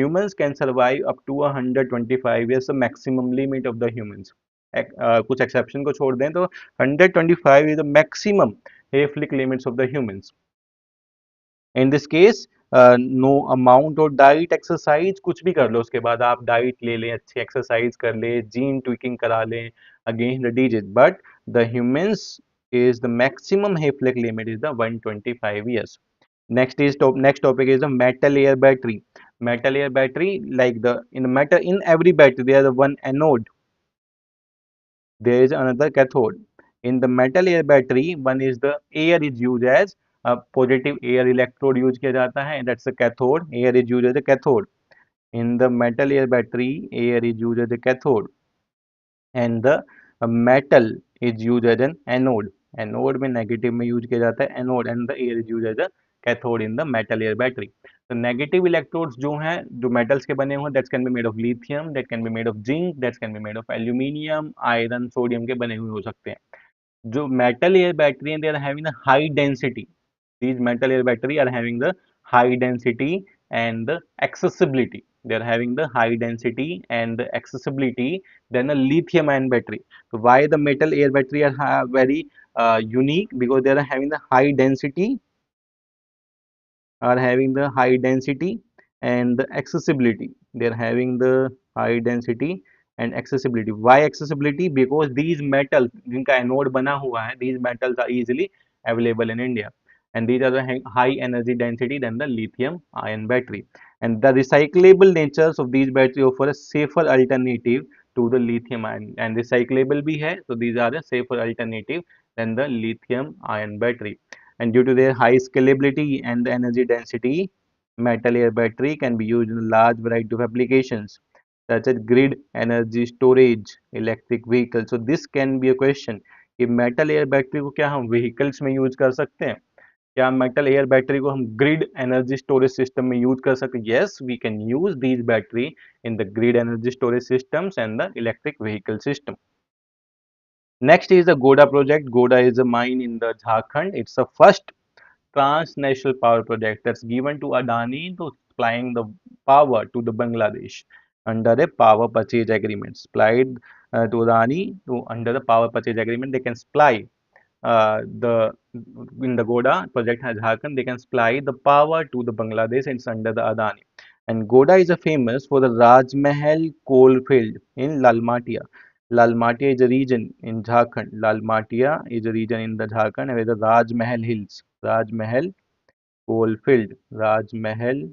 [SPEAKER 1] humans can survive up to 125 years, the maximum limit of the humans. कुछ exception को छोड़ दें तो 125 is the maximum Hayflick limits of the humans. In this case, no amount और diet exercise कुछ भी कर लो, उसके बाद आप डाइट ले लें, अच्छी एक्सरसाइज कर लें, जीन ट्विकिंग करा लें against the disease, but the humans is the maximum Hayflick limit is the 125 years. Next topic is the metal air battery. Metal air battery, like the in every battery there is one anode, there is another cathode. In the metal air battery, one is the air is used as a positive air electrode use किया जाता है, that's the cathode. Air is used as a cathode. In the metal air battery, air is used as a cathode, and the metal is used as an anode. Anode में negative में use किया जाता है anode, and the air is used as a cathode in the metal air battery. तो negative electrodes जो हैं, जो metals के बने हुए, that's can be made of lithium, that can be made of zinc, that's can be made of aluminium, iron, sodium के बने हुए हो सकते हैं. जो मेटल एयर बैटरी हैं, they are having the high density. These metal air battery are having the high density and the accessibility. They are having the high density and the accessibility than a lithium ion battery. So why the metal air battery are very unique? Because they are having the high density, are having the high density and the accessibility. They are having the high density and accessibility. Why accessibility? Because these metals जिनका anode बना हुआ है, these metals are easily available in India. And these are the high energy density than the lithium ion battery. And the recyclable natures of these battery offer a safer alternative to the lithium ion. And recyclable bhi hai, so these are a safer alternative than the lithium ion battery. And due to their high scalability and the energy density, metal air battery can be used in a large variety of applications such as grid energy storage, electric vehicles. So this can be a question कि metal air battery को क्या हम vehicles में use कर सकते हैं? क्या metal air battery को हम ग्रिड एनर्जी स्टोरेज सिस्टम में यूज कर सकते हैं? Yes, we can use these battery in the grid energy storage systems and the electric vehicle system. Next is the Goda project. Goda is a mine in the Jharkhand. It's the first transnational power project that's given to Adani to supplying the power to the Bangladesh under a power purchase agreement. Supplied to Adani to under the power purchase agreement, they can supply the in the Goda project has Jharkhand, they can supply the power to the Bangladesh and it's under the Adani. And Goda is a famous for the Rajmahal coal field in Lalmatia. Lalmatia is a region in Jharkhand. Lalmatia is a region in the Jharkhand where the Rajmahal hills. Rajmahal coal field. Rajmahal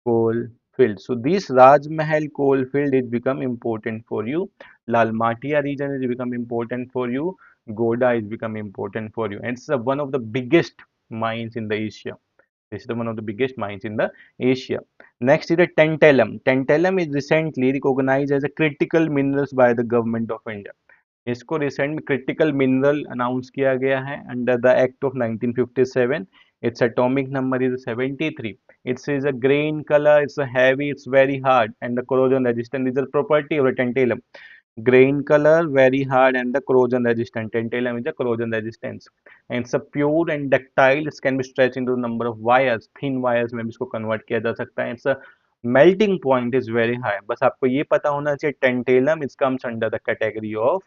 [SPEAKER 1] coal field. So this Rajmahal coal field is become important for you. Lalmatia region is become important for you. Goda is become important for you. And it's one of the biggest mines in the Asia. This is the one of the biggest mines in the Asia. Next is the tantalum. Tantalum is recently recognized as a critical minerals by the government of India. इसको recent में critical mineral announce किया गया है under the act of 1957. Its atomic number is 73. It's is a green colour, it's heavy, it's very hard and the corrosion resistant is a property of the tantalum. Green color, very hard and the corrosion resistant. Tantalum is a corrosion resistance and it's a pure and ductile. It can be stretched into a number of wires, thin wires में भी इसको convert किया जा सकता है. It's a melting point is very high. बस आपको ये पता होना चाहिए tantalum it comes under the category of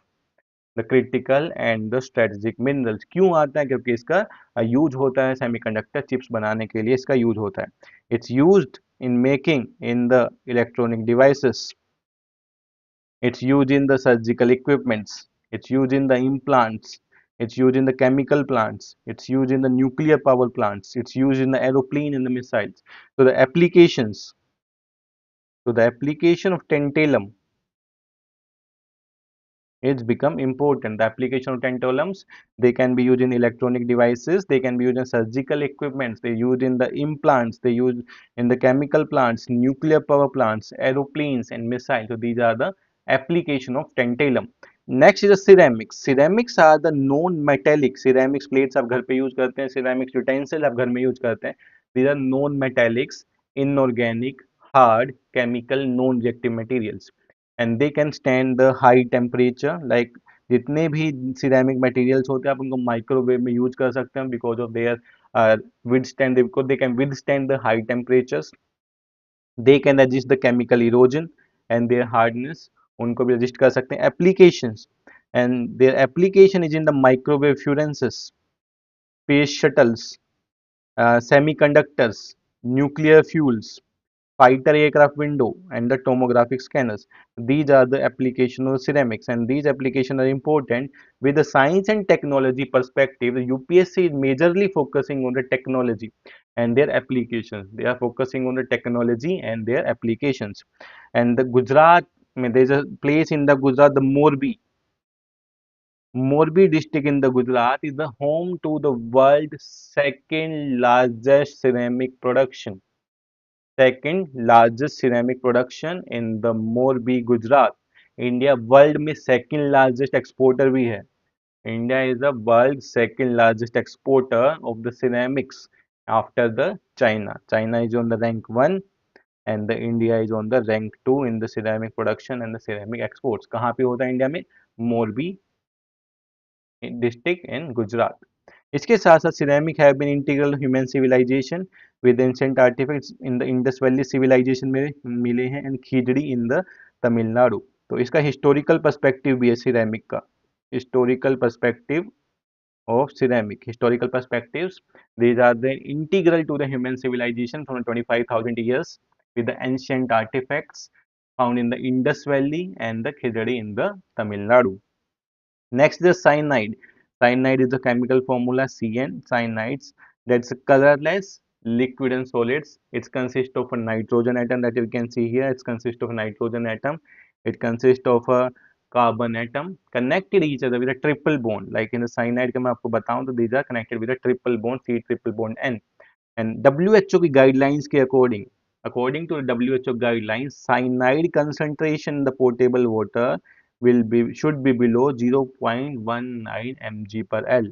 [SPEAKER 1] the critical and the strategic minerals. क्यों आता है? क्योंकि इसका यूज होता है सेमीकंडक्टर चिप्स बनाने के लिए इसका यूज होता है. It's used in making in the electronic devices, it's use in the surgical equipments, it's use in the implants, it's used in the chemical plants, it's used in the nuclear power plants, it's used in the aeroplane and the missiles. So the applications, so the application of tantalum it's become important. The application of tantalums, they can be used in electronic devices, they can be used in surgical equipments, they used in the implants, they used in the chemical plants, nuclear power plants, aeroplanes and missiles. So these are the application of tantalum. Next is the ceramics. Ceramics are the non-metallic. Ceramics plates आप घर पे use करते हैं, ceramics utensils आप घर में use करते हैं. These are non-metallics, inorganic, hard, chemical, non-reactive materials. And they can stand the high temperature. Like जितने भी सिरेमिक मटेरियल्स होते हैं आप उनको माइक्रोवेव में यूज कर सकते हैं because of their withstand because they can withstand the high temperatures. They can resist the chemical erosion and their hardness उनको भी resist कर सकते हैं. Applications and their application is in the microwave furnaces, space shuttles, semiconductors, nuclear fuels, fighter aircraft window and the tomographic scanners. These are the application of ceramics and these applications are important. With the science and technology perspective, the UPSC is majorly focusing on the technology and their applications. They are focusing on the technology and their applications. And the Gujarat, I mean, there's a place in the Gujarat, the Morbi. Morbi district in the Gujarat is the home to the world's second largest ceramic production. Second largest ceramic production in the Morbi Gujarat. India world में second largest exporter भी है. India is the world second largest exporter of the ceramics after the China. China is on the rank 1 and the India is on the rank 2 in the ceramic production and the ceramic exports. कहाँ पे होता है India में? Morbi district in Gujarat. इसके साथ साथ ceramic have been integral human civilization with ancient artifacts in the Indus valley civilization में मिले हैं and Keezhadi in the Tamil Nadu. तो इसका हिस्टोरिकल पर्सपेक्टिव भी है सिरेमिक का. Historical perspective of ceramic. Historical perspectives, these are the integral to the human civilization from 25,000 years with the ancient artifacts found in the Indus Valley and the Khizadi in the Tamil Nadu. Next, the cyanide. Cyanide is the chemical formula CN, cyanides. That's colorless, liquid and solids. It consists of a nitrogen atom that you can see here. It consists of a nitrogen atom. It consists of a carbon atom connected each other with a triple bond. Like in the cyanide का मैं आपको बताऊं तो these are connected with a triple bond, C triple bond N. And WHO की guidelines के according to the WHO guidelines, cyanide concentration in the potable water should be below 0.19 mg per L.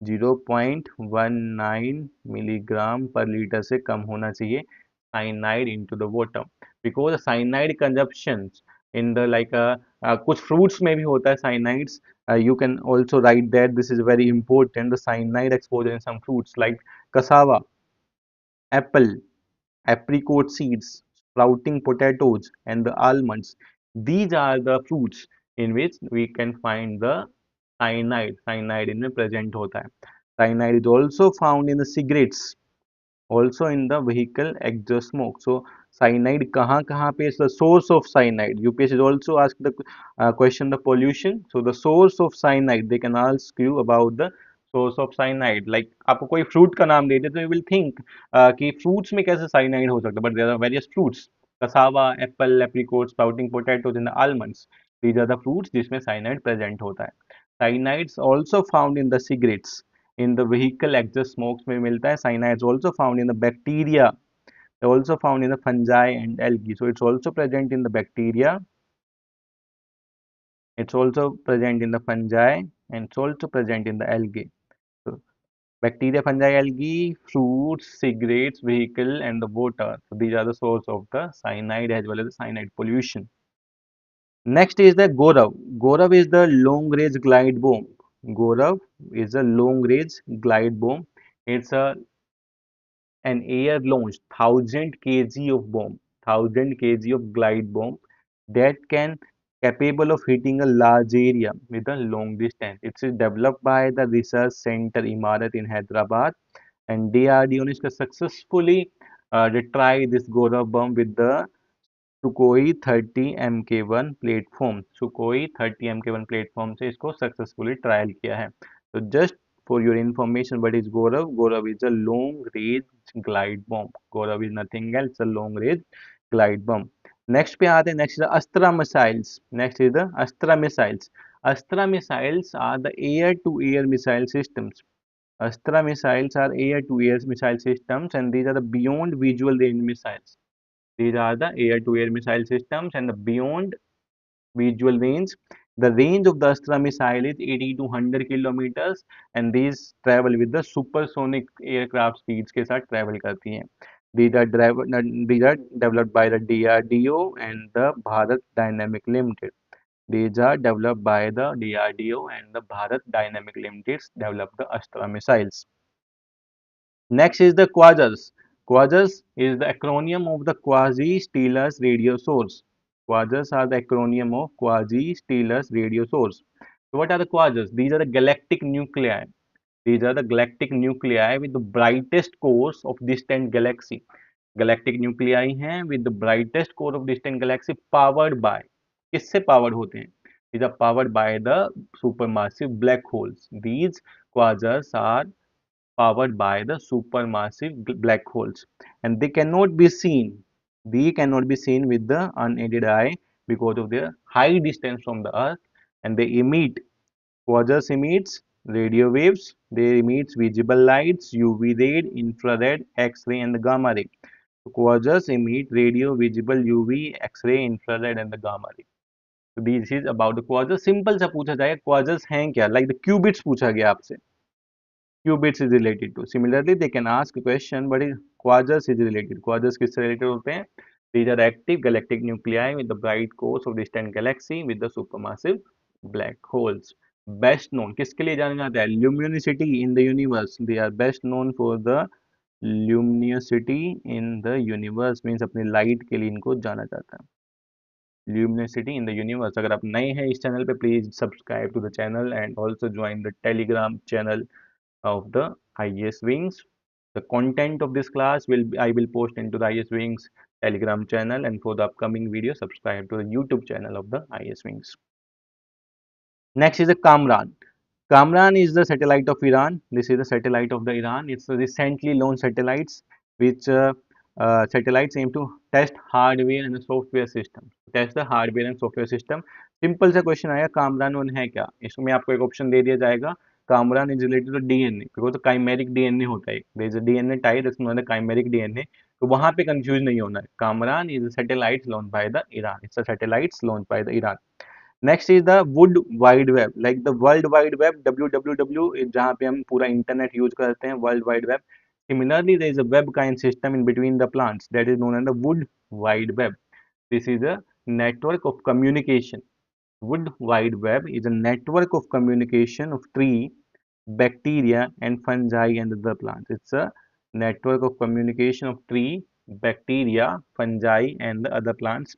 [SPEAKER 1] 0.19 milligram per liter से कम होना चाहिए cyanide into the water, because the cyanide consumptions in the कुछ fruits में भी होता है cyanides. You can also write that this is very important, the cyanide exposure in some fruits like cassava, apple, apricot seeds, sprouting potatoes, and the almonds. These are the fruits in which we can find the cyanide. Cyanide इनमें present होता है. Cyanide is also found in the cigarettes, also in the vehicle exhaust smoke. So cyanide कहाँ पे is the source of cyanide. UPSC is also asked the question the pollution. So the source of cyanide, they can ask you about the source of cyanide. Like आपको कोई fruit का नाम दे दे तो you will think कि fruits में कैसे cyanide हो सकता है, but there are various fruits: cassava, apple, apricot, sprouting potatoes, and the almonds. These are the fruits जिसमें cyanide present होता है. Cyanides also found in the cigarettes, in the vehicle exhaust smokes में मिलता है. Cyanide is also found in the bacteria, also found in the fungi and algae. So it's also present in the bacteria, it's also present in the fungi, and it's also present in the algae. So bacteria, fungi, algae, fruits, cigarettes, vehicle, and the water. So these are the source of the cyanide as well as the cyanide pollution. Next is the Gaurav. Gaurav is the long range glide bomb. Gaurav is a long range glide bomb. It's an air launched 1000 kg of bomb, 1000 kg of glide bomb that can capable of hitting a large area with a long distance. It is developed by the Research Center Imarat in Hyderabad, and DRDO has successfully retried this Gaurav bomb with the Sukhoi 30 MK1 platform. Sukhoi 30 MK1 platform से इसको successfully trial किया है. तो just for your information, what is Gaurav? Gaurav is a long range glide bomb. Gaurav is nothing else, a long range glide bomb. Next पे आते हैं. Next is Astra missiles. Next is the Astra missiles. Astra missiles are the air to air missile systems. Astra missiles are air-to-air missile systems, and these are the beyond visual range missiles. These are the air-to-air missile systems and the beyond visual range. The range of the Astra missile is 80 to 100 kilometers, and these travel with the supersonic aircraft speeds के साथ travel करती हैं. These are developed by the DRDO and the Bharat Dynamic Limited. These are developed by the DRDO and the Bharat Dynamic Limited develop the Astra missiles. Next is the quasars. Quasars is the acronym of the quasi-stellar radio source. Quasars are the acronym of quasi-stellar radio source. So what are the quasars? These are the galactic nuclei. These are the galactic nuclei with the brightest cores of distant galaxy. Galactic nuclei हैं with the brightest core of distant galaxy powered by. किससे powered होते हैं? These are powered by the supermassive black holes. These quasars are powered by the supermassive black holes, and they cannot be seen with the unaided eye because of their high distance from the earth, and they emit quasars emits radio waves. They emit visible lights, UV ray, infrared, X-ray, and the gamma ray. So quasars emit radio, visible, UV, X-ray, infrared, and the gamma ray. So this is about the quasars. Simple सा पूछा जाएगा quasars हैं क्या, like the qubits पूछा गया आपसे, qubits is related to. Similarly, they can ask a question, but quasars is related. Quasars किससे related होते हैं? These are active galactic nuclei with the bright cores of distant galaxy with the supermassive black holes. Best known किसके लिए जाना जाता है? Luminosity in the universe. They are best known for the luminosity in the universe, means अपनी light के लिए इनको जाना जाता है. Luminosity in the universe. अगर आप नए हैं इस चैनल पे, please subscribe to the channel and also join the Telegram channel of the IS Wings. The content of this class I will post into the IS Wings Telegram channel, and for the upcoming video, subscribe to the YouTube channel of the IS Wings. Next is the Kamran. Kamran is the satellite of Iran. This is the satellite of the Iran. It's a recently launched satellites, which satellites aim to test hardware and software system. Test the hardware and software system. Simple सा question आया, Kamran one है क्या? इसमें आपको एक option दे दिया जाएगा, Kamran is related to DNA, because तो काइमेरिक डीएनए होता है, there is a DNA type that's known as chimeric DNA, तो वहां पे कंफ्यूज नहीं होना है. Kamran is satellite launch by the Iran. It's a satellites launch by the Iran. Next is the wood wide web, like the world wide web, WWW, जहाँ पे हम पूरा इंटरनेट यूज करते हैं, world wide web. Similarly, there is a web kind system in between the plants that is known as the wood wide web. This is a network of communication. Wood wide web is a network of communication of tree, bacteria, and fungi and other plants. It's a network of communication of tree, bacteria, fungi, and the other plants.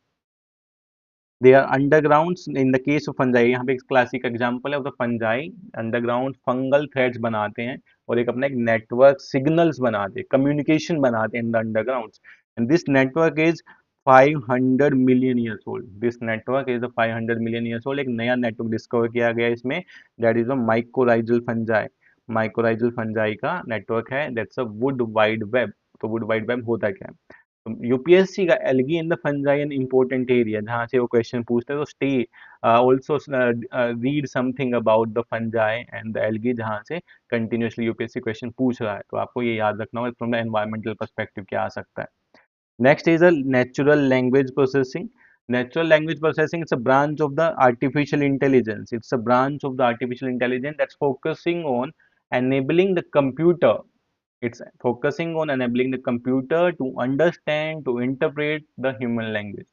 [SPEAKER 1] They are undergrounds in the case of fungi. यहाँ पे एक classic example है of the fungi. Underground fungal threads बनाते हैं और एक अपना एक नेटवर्क सिग्नल्स बनाते हैं, कम्युनिकेशन बनाते हैं in the undergrounds. And this network is 500 million years old. This network is 500 million years old. एक नया नेटवर्क डिस्कवर किया गया इसमें, that is a mycorrhizal fungi. Mycorrhizal fungi का नेटवर्क है, that's a wood wide web. तो wood wide web होता क्या है? यूपीएससी का algae in the fungi an important area, जहाँ से वो क्वेश्चन पूछते हैं, तो stay also read something about the fungi and the algae, जहाँ से कंटिन्यूसली यूपीएससी क्वेश्चन पूछ रहा है, तो आपको ये याद रखना होगा फ्रॉम द एनवायरमेंटल पर्सपेक्टिव क्या आ सकता है. Next is a natural language processing. Natural language processing, it's a branch of the artificial intelligence. It's a branch of the artificial intelligence that's focusing on enabling the computer. It's focusing on enabling the computer to understand, to interpret the human language.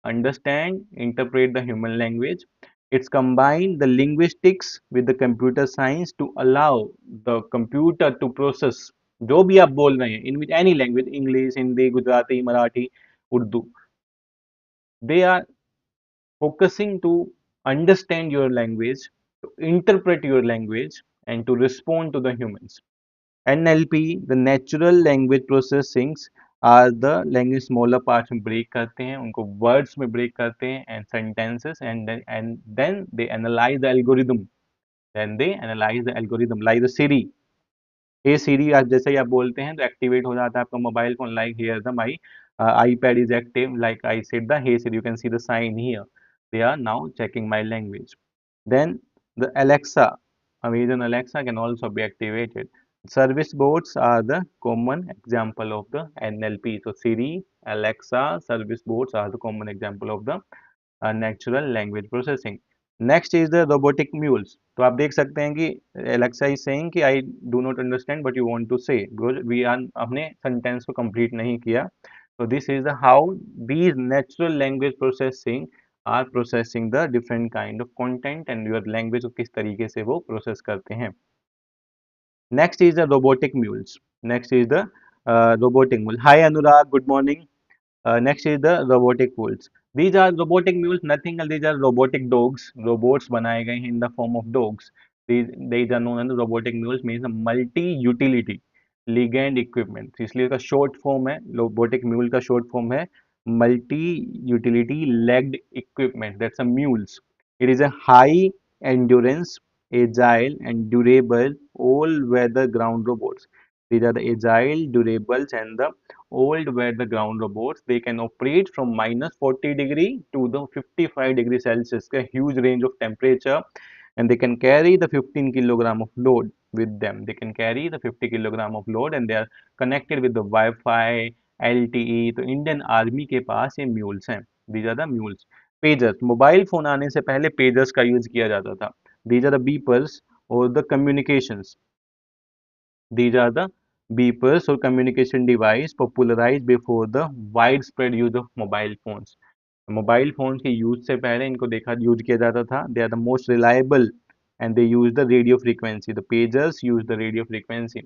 [SPEAKER 1] Understand, interpret the human language. It's combined the linguistics with the computer science to allow the computer to process जो भी आप बोल रहे हैं in with any language, English, Hindi, Gujarati, Marathi, Urdu. They are focusing to understand your language, to interpret your language, and to respond to the humans. NLP, the natural language processings, are the language smaller parts में break करते हैं, उनको words में break करते हैं and sentences, and then they analyze the algorithm. Then they analyze the algorithm like the Siri. हे सीरी, आप जैसे ही आप बोलते हैं तो एक्टिवेट हो जाता है आपका mobile phone, like here the my iPad is active, like I said the hey Siri, you can see the sign here, they are now checking my language. Then the Alexa, Amazon Alexa can also be activated. Service boards are the common example of the NLP. So Siri, Alexa, service boards are the common example of the natural language processing. Next is the robotic mules. तो आप देख सकते हैं कि Alexa is saying कि I do not understand but you want to say, because we are, हमने sentence को complete नहीं किया. तो this is the how these natural language processing are processing the different kind of content and your language को किस तरीके से वो प्रोसेस करते हैं. Next is the robotic mules. Next is the robotic mule. Hi Anurag, good morning. Next is the robotic mules. These are robotic mules, nothing else. These are robotic dogs. Robots बनाए गए हैं in the form of dogs. These are known as robotic mules, means a multi-utility ligand equipment. इसलिए इसका short form है, robotic mule का short form है multi-utility legged equipment. That's a mules. It is a high endurance, agile and durable all-weather ground robots. These are the agile, durables, and the old weather ground robots. They can operate from -40 degree to the 55 degree Celsius, a huge range of temperature, and they can carry the 15 kilogram of load with them. They can carry the 50 kilogram of load, and they are connected with the Wi-Fi, LTE. तो Indian army के पास ये mules हैं. These are the mules. Pagers, mobile phone आने से पहले pagers का use किया जाता था. These are the beepers or the communications. These are the beepers or communication device popularized before the widespread use of mobile phones. Mobile phone के use से पहले इनको देखा यूज किया जाता था. They are the most reliable and they use the radio frequency. The pagers use the radio frequency.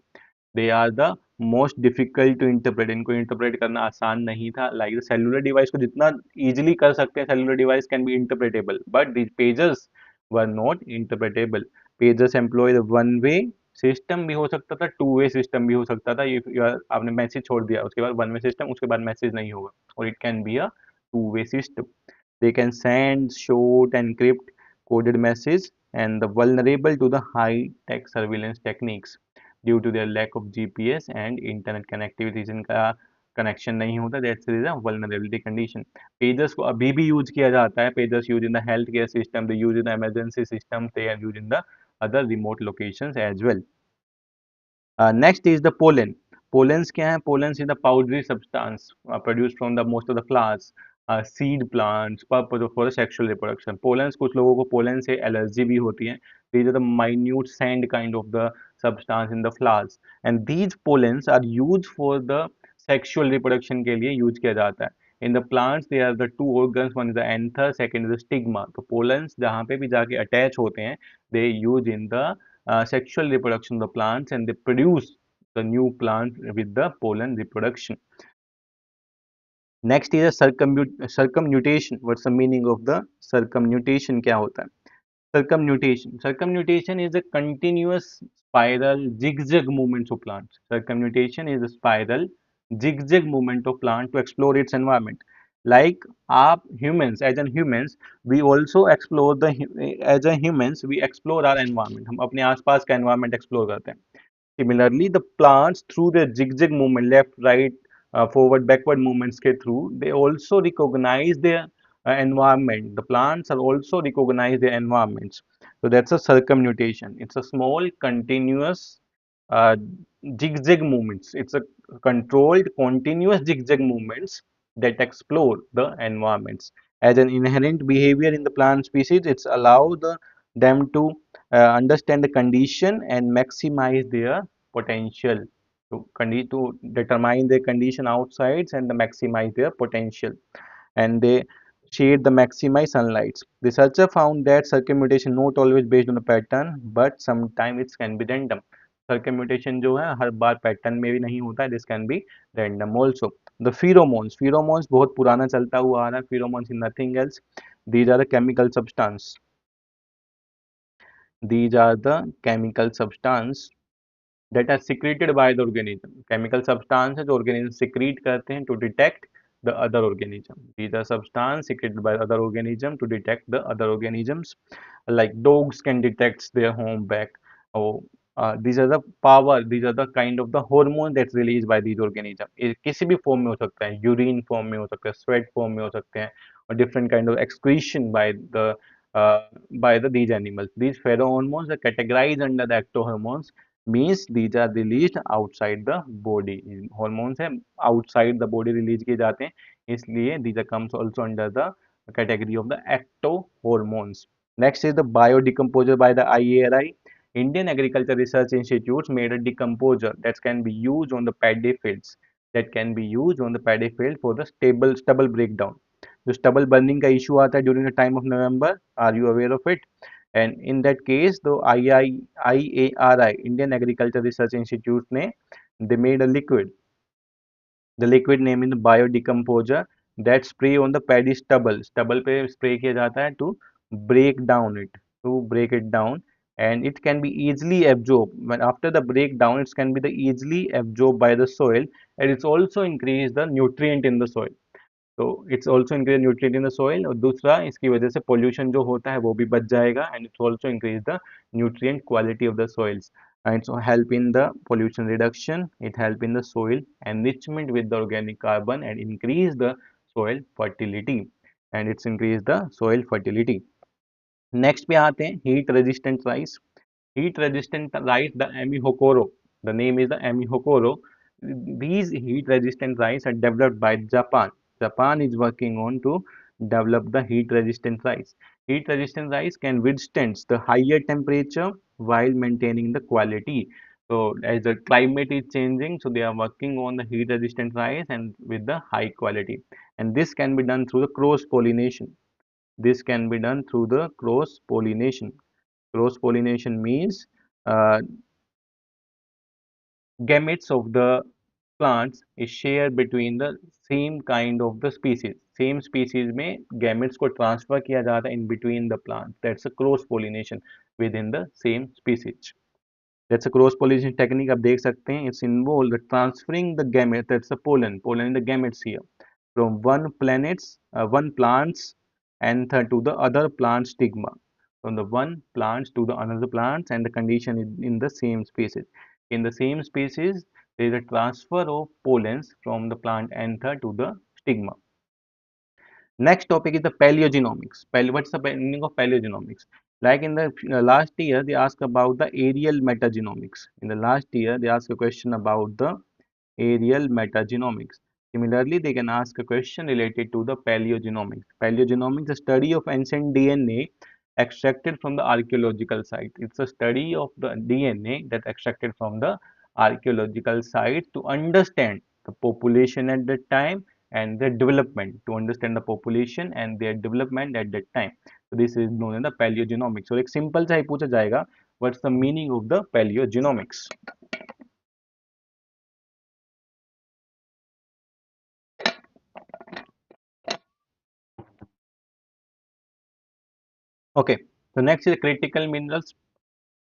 [SPEAKER 1] They are the most difficult to interpret. इनको interpret करना आसान नहीं था. लाइक द सेलुलर डिवाइस को जितना इजिली कर सकते हैं, cellular device can be interpretable, but these pagers were not interpretable. Pagers employ the one way system भी हो सकता था, टू वे सिस्टम भी हो सकता था. आपने मैसेज छोड़ दिया, उसके बाद वन वे सिस्टम, उसके बाद मैसेज नहीं होगा, और it can be a two-way system. They can send, shoot, encrypt coded message and the vulnerable to the high-tech surveillance techniques due to their lack of GPS and internet connectivity. जिनका connection नहीं होता, that's is a vulnerability condition. Pagers को अभी भी use किया जाता है. Pagers use in the health care system, they use in the emergency system, they are use in the other remote locations as well. Next is the pollen. Pollens क्या है? Pollens is the powdery substance produced from the most of the flowers, seed plants, purpose for the sexual reproduction. Pollens, कुछ लोगों को pollen से allergy भी होती है. These are the minute sand kind of the substance in the flowers, and these pollens are used for the sexual reproduction के लिए use किया जाता है. In the plants there are the two organs, one is the anther, second is the stigma. तो pollens जहाँ पे भी जाके attach होते हैं, they use in the sexual reproduction of the plants, and they produce the new plant with the pollen reproduction. Next is a circumnutation. What's the meaning of the circumnutation? क्या होता है? Circumnutation is a continuous spiral zigzag movements of plants. Circumnutation is a spiral zigzag movement of plant to explore its environment. Like आप humans, as in humans, we also explore the as a humans we explore our environment. हम अपने आसपास का environment explore करते हैं. Similarly, the plants through their zigzag movement, left, right, forward, backward movements के through, they also recognize their environment. The plants are also recognize their environments. So that's a circumnutation. It's a small continuous uh, zigzag movements. It's a controlled continuous zigzag movements that explore the environments. As an inherent behavior in the plant species, it's allow them to understand the condition and maximize their potential. To determine their condition outsides and maximize their potential, and they shade the maximize sunlight. Researcher found that circummutation not always based on a pattern, but sometimes it can be random. Circummutation जो है हर बार pattern में भी नहीं होता है. This can be random also. The pheromones बहुत पुराना चलता हुआ आ रहा है. Pheromones is nothing else. These are the chemical substance. These are the chemical substance that are secreted by the organism. Chemical substance है जो organism secrete करते हैं to detect the other organism. These are substance secreted by other organism to detect the other organisms. Like dogs can detect their home back. Oh, these are the power. These are the kind of the hormone that's released by these organism. ये किसी भी form में हो सकता है. Urine form में हो सकता है. Sweat form में हो सकते हैं. Or different kind of excretion uh, by these animals. These pheromones are categorized under the ectohormones. Means these are released outside the body. Hormones है outside the body release किए जाते हैं, इसलिए these are comes also under the category of the ectohormones. Next is the biodecomposer by the IARI. Indian Agriculture Research Institutes made a decomposer that can be used on the paddy fields. That can be used on the paddy field for the stubble breakdown. जो stubble burning का issue आता है during the time of November, are you aware of it? And in that case, the IARI, Indian Agriculture Research Institute ने they made a liquid. The liquid name is biodecomposer that spray on the paddy stubble. Stubble पे spray किया जाता है to break down it, to break it down, and it can be easily absorbed. When after the breakdown, it can be the easily absorbed by the soil, and it's also increase the nutrient in the soil. तो it's also increase nutrient in the soil, और दूसरा इसकी वजह से pollution जो होता है वो भी बच जाएगा, and it's also increase the nutrient quality of the soils, and it's help in the pollution reduction. It help in the soil enrichment with the organic carbon and increase the soil fertility, and it's increase the soil fertility. Next पे आते हैं heat resistant rice. Heat resistant rice, the Amihokoro. The name is the Amihokoro. These heat resistant rice are developed by Japan. Japan is working on to develop the heat resistant rice. Heat resistant rice can withstand the higher temperature while maintaining the quality. So as the climate is changing, so they are working on the heat resistant rice and with the high quality. And this can be done through the cross pollination. This can be done through the cross pollination. Cross pollination means uh, gametes of the plants is shared between the same kind of the species. Same species में gametes को transfer किया जाता है in between the plants. That's a cross pollination within the same species. That's a cross pollination technique. आप देख सकते हैं. It's involved the transferring the gametes. That's the pollen in the gametes here from one plant's anther to the other plant stigma. from the one plants to the another plants, and the condition is in the same species. In the same species, there is a transfer of pollens from the plant anther to the stigma. Next topic is the paleogenomics. What's the meaning of paleogenomics? Like in the last year, they asked about the aerial metagenomics. In the last year, they asked a question about the aerial metagenomics. Similarly, they can ask a question related to the paleogenomics. Paleogenomics, the study of ancient DNA extracted from the archaeological site. It's a study of the DNA that extracted from the archaeological site to understand the population at that time and their development, to understand the population and their development at that time. So this is known as the paleogenomics. So एक simple सा ही पूछा जाएगा, what's the meaning of the paleogenomics? Okay, so next is critical minerals.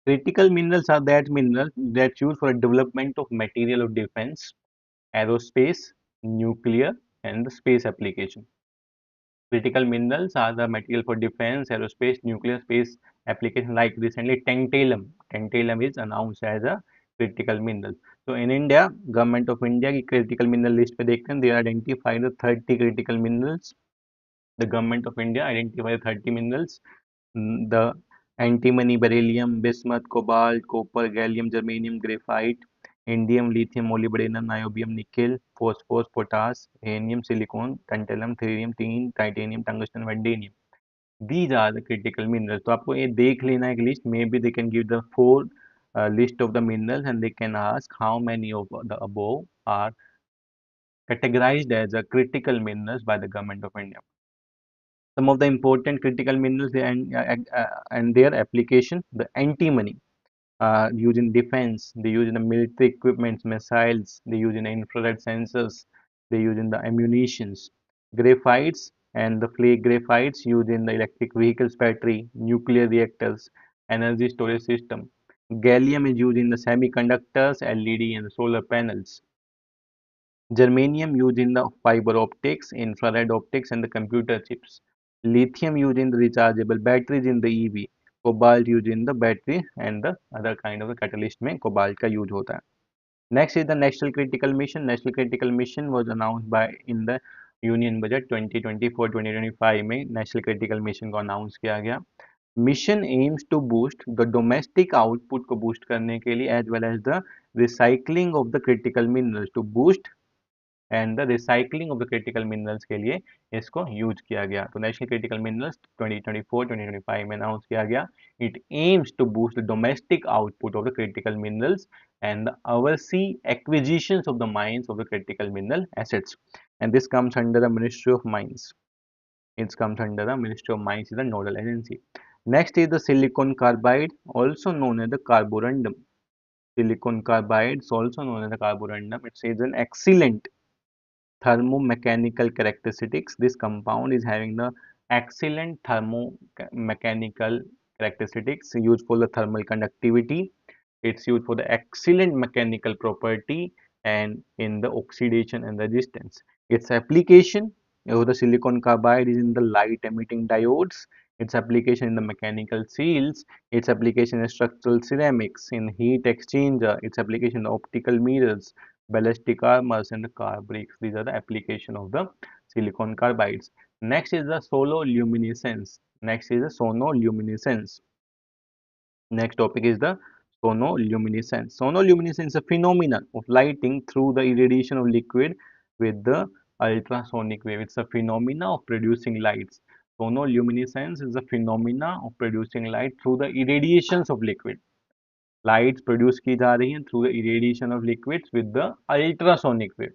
[SPEAKER 1] Critical minerals are that minerals that used for development of material of defense, aerospace, nuclear, and the space application. Critical minerals are the material for defense, aerospace, nuclear, space application. Like recently, tantalum. Tantalum is announced as a critical mineral. So in India, government of India की critical mineral list पे देखते हैं, they identify the 30 critical minerals. The government of India identified 30 minerals. The antimony, beryllium, bismuth, cobalt, copper, gallium, germanium, graphite, indium, lithium, molybdenum, niobium, nickel, phosphorus, potash, rhenium, silicon, tantalum, thorium, tin, titanium, tungsten, vanadium. These are the critical minerals. तो आपको ये देख लेना है एक list. Maybe they can give the four list of the minerals and they can ask how many of the above are categorized as a critical minerals by the government of India. Some of the important critical minerals and their application: the antimony, used in defense, they use in the military equipments, missiles, they use in the infrared sensors, they use in the ammunitions. Graphites and the flake graphites used in the electric vehicles battery, nuclear reactors, energy storage system. Gallium is used in the semiconductors, LED, and the solar panels. Germanium used in the fiber optics, infrared optics, and the computer chips. Lithium used in the rechargeable batteries in the EV. Cobalt used in the battery and the other kind of the catalyst में cobalt का use होता है. Next is the National Critical Mission. National Critical Mission was announced by in the Union Budget 2024-2025 में National Critical Mission को announce किया गया. Mission aims to boost the domestic output को boost करने के लिए as well as the recycling of the critical minerals to boost and the recycling of the critical minerals के लिए इसको यूज किया गया. तो नेशनल क्रिटिकल मिनरल्स 2024-2025 में अनाउंस किया गया. It aims to boost the domestic output of the critical minerals and the oversee acquisitions of the mines of the critical mineral assets, and this comes under the Ministry of Mines. It comes under the Ministry of Mines is the nodal agency. Next is the silicon carbide, also known as the carborundum. Silicon carbide is also known as the carborundum. It is an excellent thermomechanical characteristics. This compound is having the excellent thermomechanical characteristics used for the thermal conductivity. It's used for the excellent mechanical property and in the oxidation and resistance. Its application of the silicon carbide is in the light emitting diodes. Its application in the mechanical seals. Its application in structural ceramics, in heat exchanger. Its application in optical mirrors, ballistic armors, and the car brakes. These are the application of the silicon carbides. Next is the sonoluminescence. Next is the sonoluminescence. Next topic is the sonoluminescence. Sonoluminescence is a phenomenon of lighting through the irradiation of liquid with the ultrasonic wave. It's a phenomena of producing lights. Sonoluminescence is a phenomena of producing light through the irradiations of liquid. Lights produced की जा रही हैं through the irradiation of liquids with the ultrasonic wave.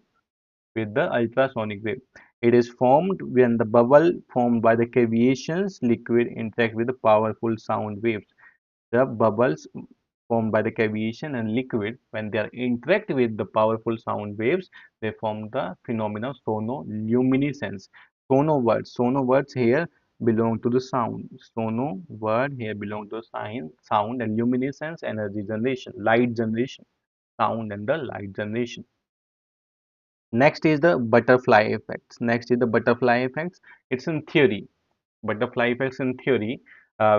[SPEAKER 1] With the ultrasonic wave, it is formed when the bubble formed by the caviations liquid interact with the powerful sound waves. The bubbles formed by the cavitation and liquid, when they are interact with the powerful sound waves, they form the phenomenon of sonoluminescence. Sono words here belong to the sound. Sono word here belong to sound, and luminescence energy generation, light generation, sound and the light generation. Next is the butterfly effects. Next is the butterfly effects. It's in theory. Butterfly effects in theory.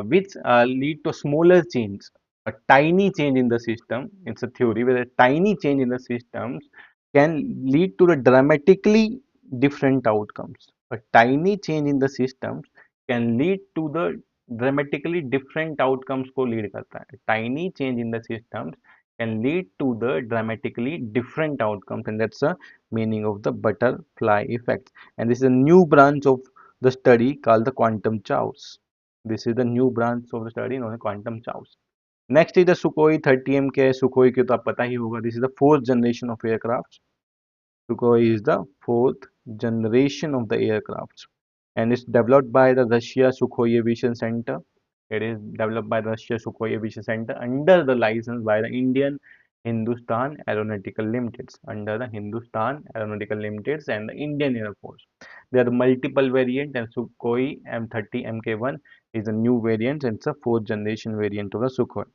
[SPEAKER 1] which lead to smaller change, a tiny change in the system. It's a theory where a tiny change in the systems can lead to the dramatically different outcomes. A tiny change in the systems can lead to the dramatically different outcomes को lead करता है. Tiny change in the systems can lead to the dramatically different outcomes, and that's the meaning of the butterfly effect. And this is a new branch of the study called the quantum chaos. This is the new branch of the study known as quantum chaos. Next is the Sukhoi 30M के Sukhoi के तो आप पता ही होगा. This is the fourth generation of aircraft. Sukhoi is the fourth generation of the aircraft, and it's developed by the Russia Sukhoi Aviation Center. It is developed by the Russia Sukhoi Aviation Center under the license by the Indian Hindustan Aeronautical Limited, under the Hindustan Aeronautical Limited and the Indian Air Force. There are multiple variants, and Sukhoi M30 Mk1 is a new variant, and it's a fourth generation variant of the Sukhoi.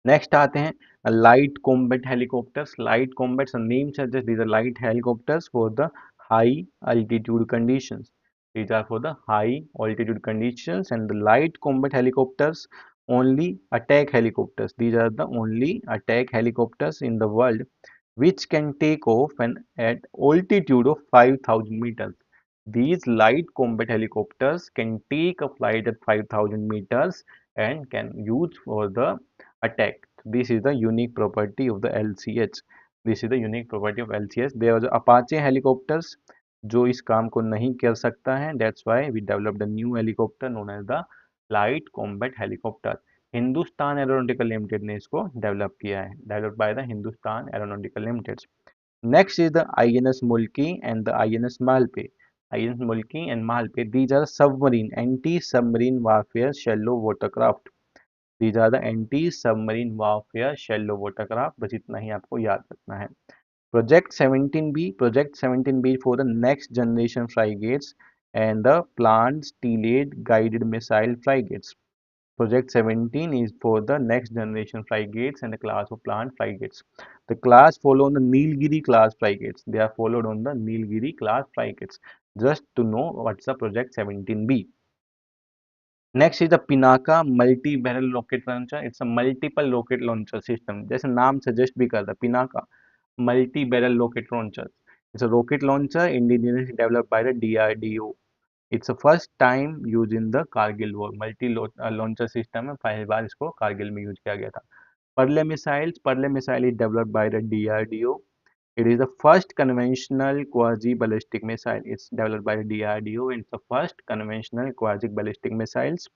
[SPEAKER 1] Next आते हैं light combat helicopters. Light combats name suggest these are light helicopters for the high altitude conditions. These are for the high altitude conditions, and the light combat helicopters only attack helicopters. These are the only attack helicopters in the world which can take off and at altitude of 5,000 meters. These light combat helicopters can take a flight at 5,000 meters and can use for the attack. This is the unique property of the LCH. This is the unique property of LCH. There was Apache helicopters जो इस काम को नहीं कर सकता है. That's why we developed a new helicopter known as the light combat helicopter. Hindustan aeronautical limited ने इसको डेवलप किया है. Developed by the Hindustan aeronautical limited. Next is the INS Mulki and the INS Malpe. INS Mulki and Malpe, these are submarine, anti-submarine warfare shallow watercraft. These are the anti-submarine warfare shallow watercraft. बस इतना ही आपको याद रखना है. Project 17B for the next generation frigates and the planned delayed guided missile frigates. Project 17 is for the next generation frigates and the class of planned frigates. The class follow on the Nilgiri class frigates. They are followed on the Nilgiri class frigates. Just to know what's the Project 17B. Next is the Pinaka multi-barrel rocket launcher. It's a multiple rocket launcher system. जैसे नाम suggest भी करता है Pinaka multi-barrel rocket launcher. It's a rocket launcher indigenously developed by the DRDO. It's the first time used in the Kargil war. Multi launcher system है. पहली बार इसको कारगिल में use किया गया था. Perle missiles. Perle missile is developed by the DRDO. It is the first conventional quasi-ballistic missile. It's developed by the DRDO, and it's the first conventional quasi-ballistic missiles.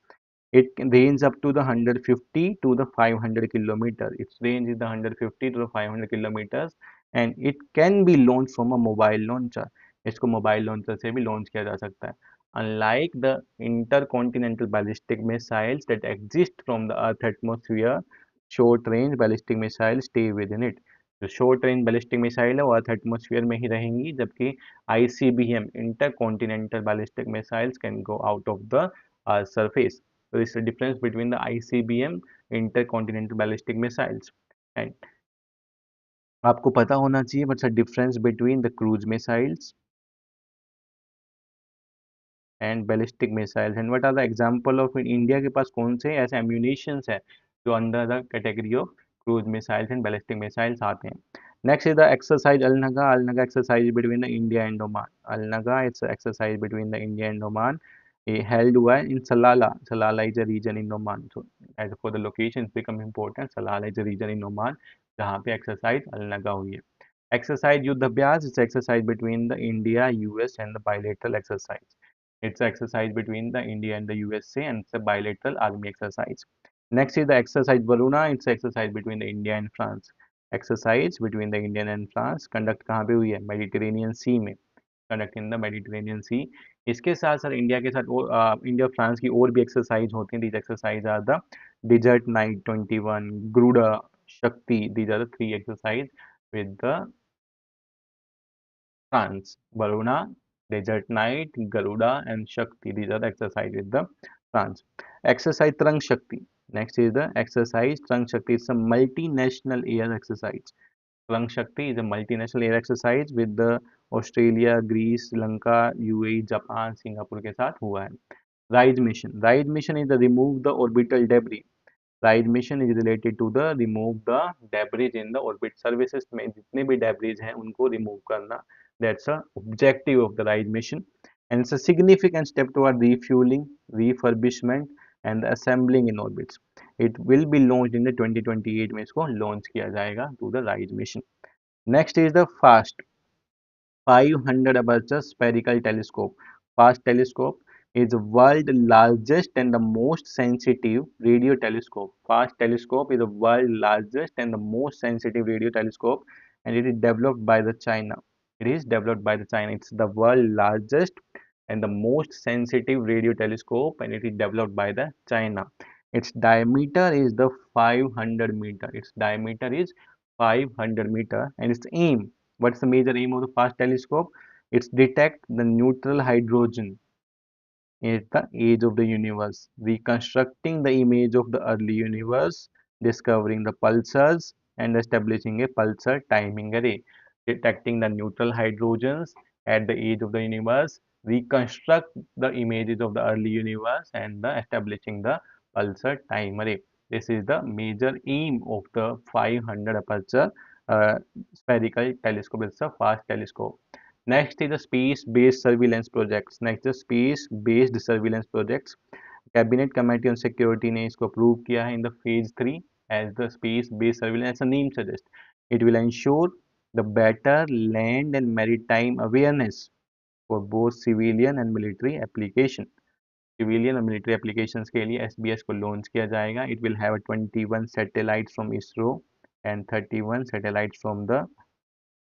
[SPEAKER 1] It ranges up to the 150 to the 500 kilometer. Its range is the 150 to the 500 kilometers, and it can be launched from a mobile launcher. इसको mobile launcher से भी launch किया जा सकता है. Unlike the intercontinental ballistic missiles that exist from the Earth atmosphere, short-range ballistic missiles stay within it. जो short range ballistic missile है वो अर्थ एटमॉस्फेयर में ही रहेंगी, जबकि ICBM intercontinental ballistic missiles can go out of the surface. So this is the difference between the ICBM intercontinental ballistic missiles. And आपको पता होना चाहिए what's the difference between the cruise missiles and ballistic missiles, and what are the example of in India के पास कौन से ऐसे ammunitions है जो under the category of cruise missiles and ballistic missiles आते हैं. Next is the exercise Al Naga. Al Naga exercise between the India and Oman. Al Naga, it's an exercise between the India and Oman. Held हुआ है in Salalah. Salalah is a region in Oman. So as for the locations become important. Salalah is a region in Oman जहाँ पे exercise Al Naga हुई है. Exercise Yuddha Abhyas is exercise between the India, US and the bilateral exercise. It's an exercise between the India and the USA, and it's a bilateral army exercise. Next is the exercise Varuna. It's an exercise between the India and France. Exercise between the Indian and France conduct कहाँ पे हुई है? Mediterranean Sea में. Conduct in the Mediterranean Sea. इसके साथ साथ India के साथ इंडिया फ्रांस की और भी एक्सरसाइज होती हैं. These exercise are the Desert Night 21, Garuda, Shakti. These are the three exercise with the France. Varuna, Desert Night, Garuda, and Shakti. These are the exercise with the France. Exercise Trang Shakti. Next is the exercise Trang Shakti. It's a multinational air exercise. Trang Shakti is a multinational air exercise with the Australia, Greece, Sri Lanka, UAE, Japan, Singapore के साथ हुआ है. Rise mission is the remove the orbital debris. Rise mission is related to the remove the debris in the orbit. Services में जितने भी debris हैं उनको remove करना. That's the objective of the rise mission, and it's a significant step toward refueling, refurbishment, and the assembling in orbits. It will be launched in the 2028 में इसको launch किया जाएगा to the rise mission. Next is the FAST 500 aperture spherical telescope. FAST telescope is the world largest and the most sensitive radio telescope. FAST telescope is the world largest and the most sensitive radio telescope, and it is developed by the China. It is developed by the China. It's the world largest and the most sensitive radio telescope, and it is developed by the China. Its diameter is the 500 meter. Its diameter is 500 meter, and its aim. What's the major aim of the FAST telescope? It's detect the neutral hydrogen at the age of the universe, reconstructing the image of the early universe, discovering the pulsars, and establishing a pulsar timing array, detecting the neutral hydrogens at the age of the universe, reconstruct the images of the early universe, and establishing the pulsar time array. This is the major aim of the 500 aperture uh, spherical telescope. It's a fast telescope. Next is the space-based surveillance projects. Next is space-based surveillance projects. Cabinet Committee on Security ने इसको approve किया है in the phase 3 as the space-based surveillance. As the name suggests, it will ensure the better land and maritime awareness for both civilian and military application. Civilian and military applications के लिए SBS को launch किया जाएगा. It will have 21 satellites from ISRO and 31 satellites from the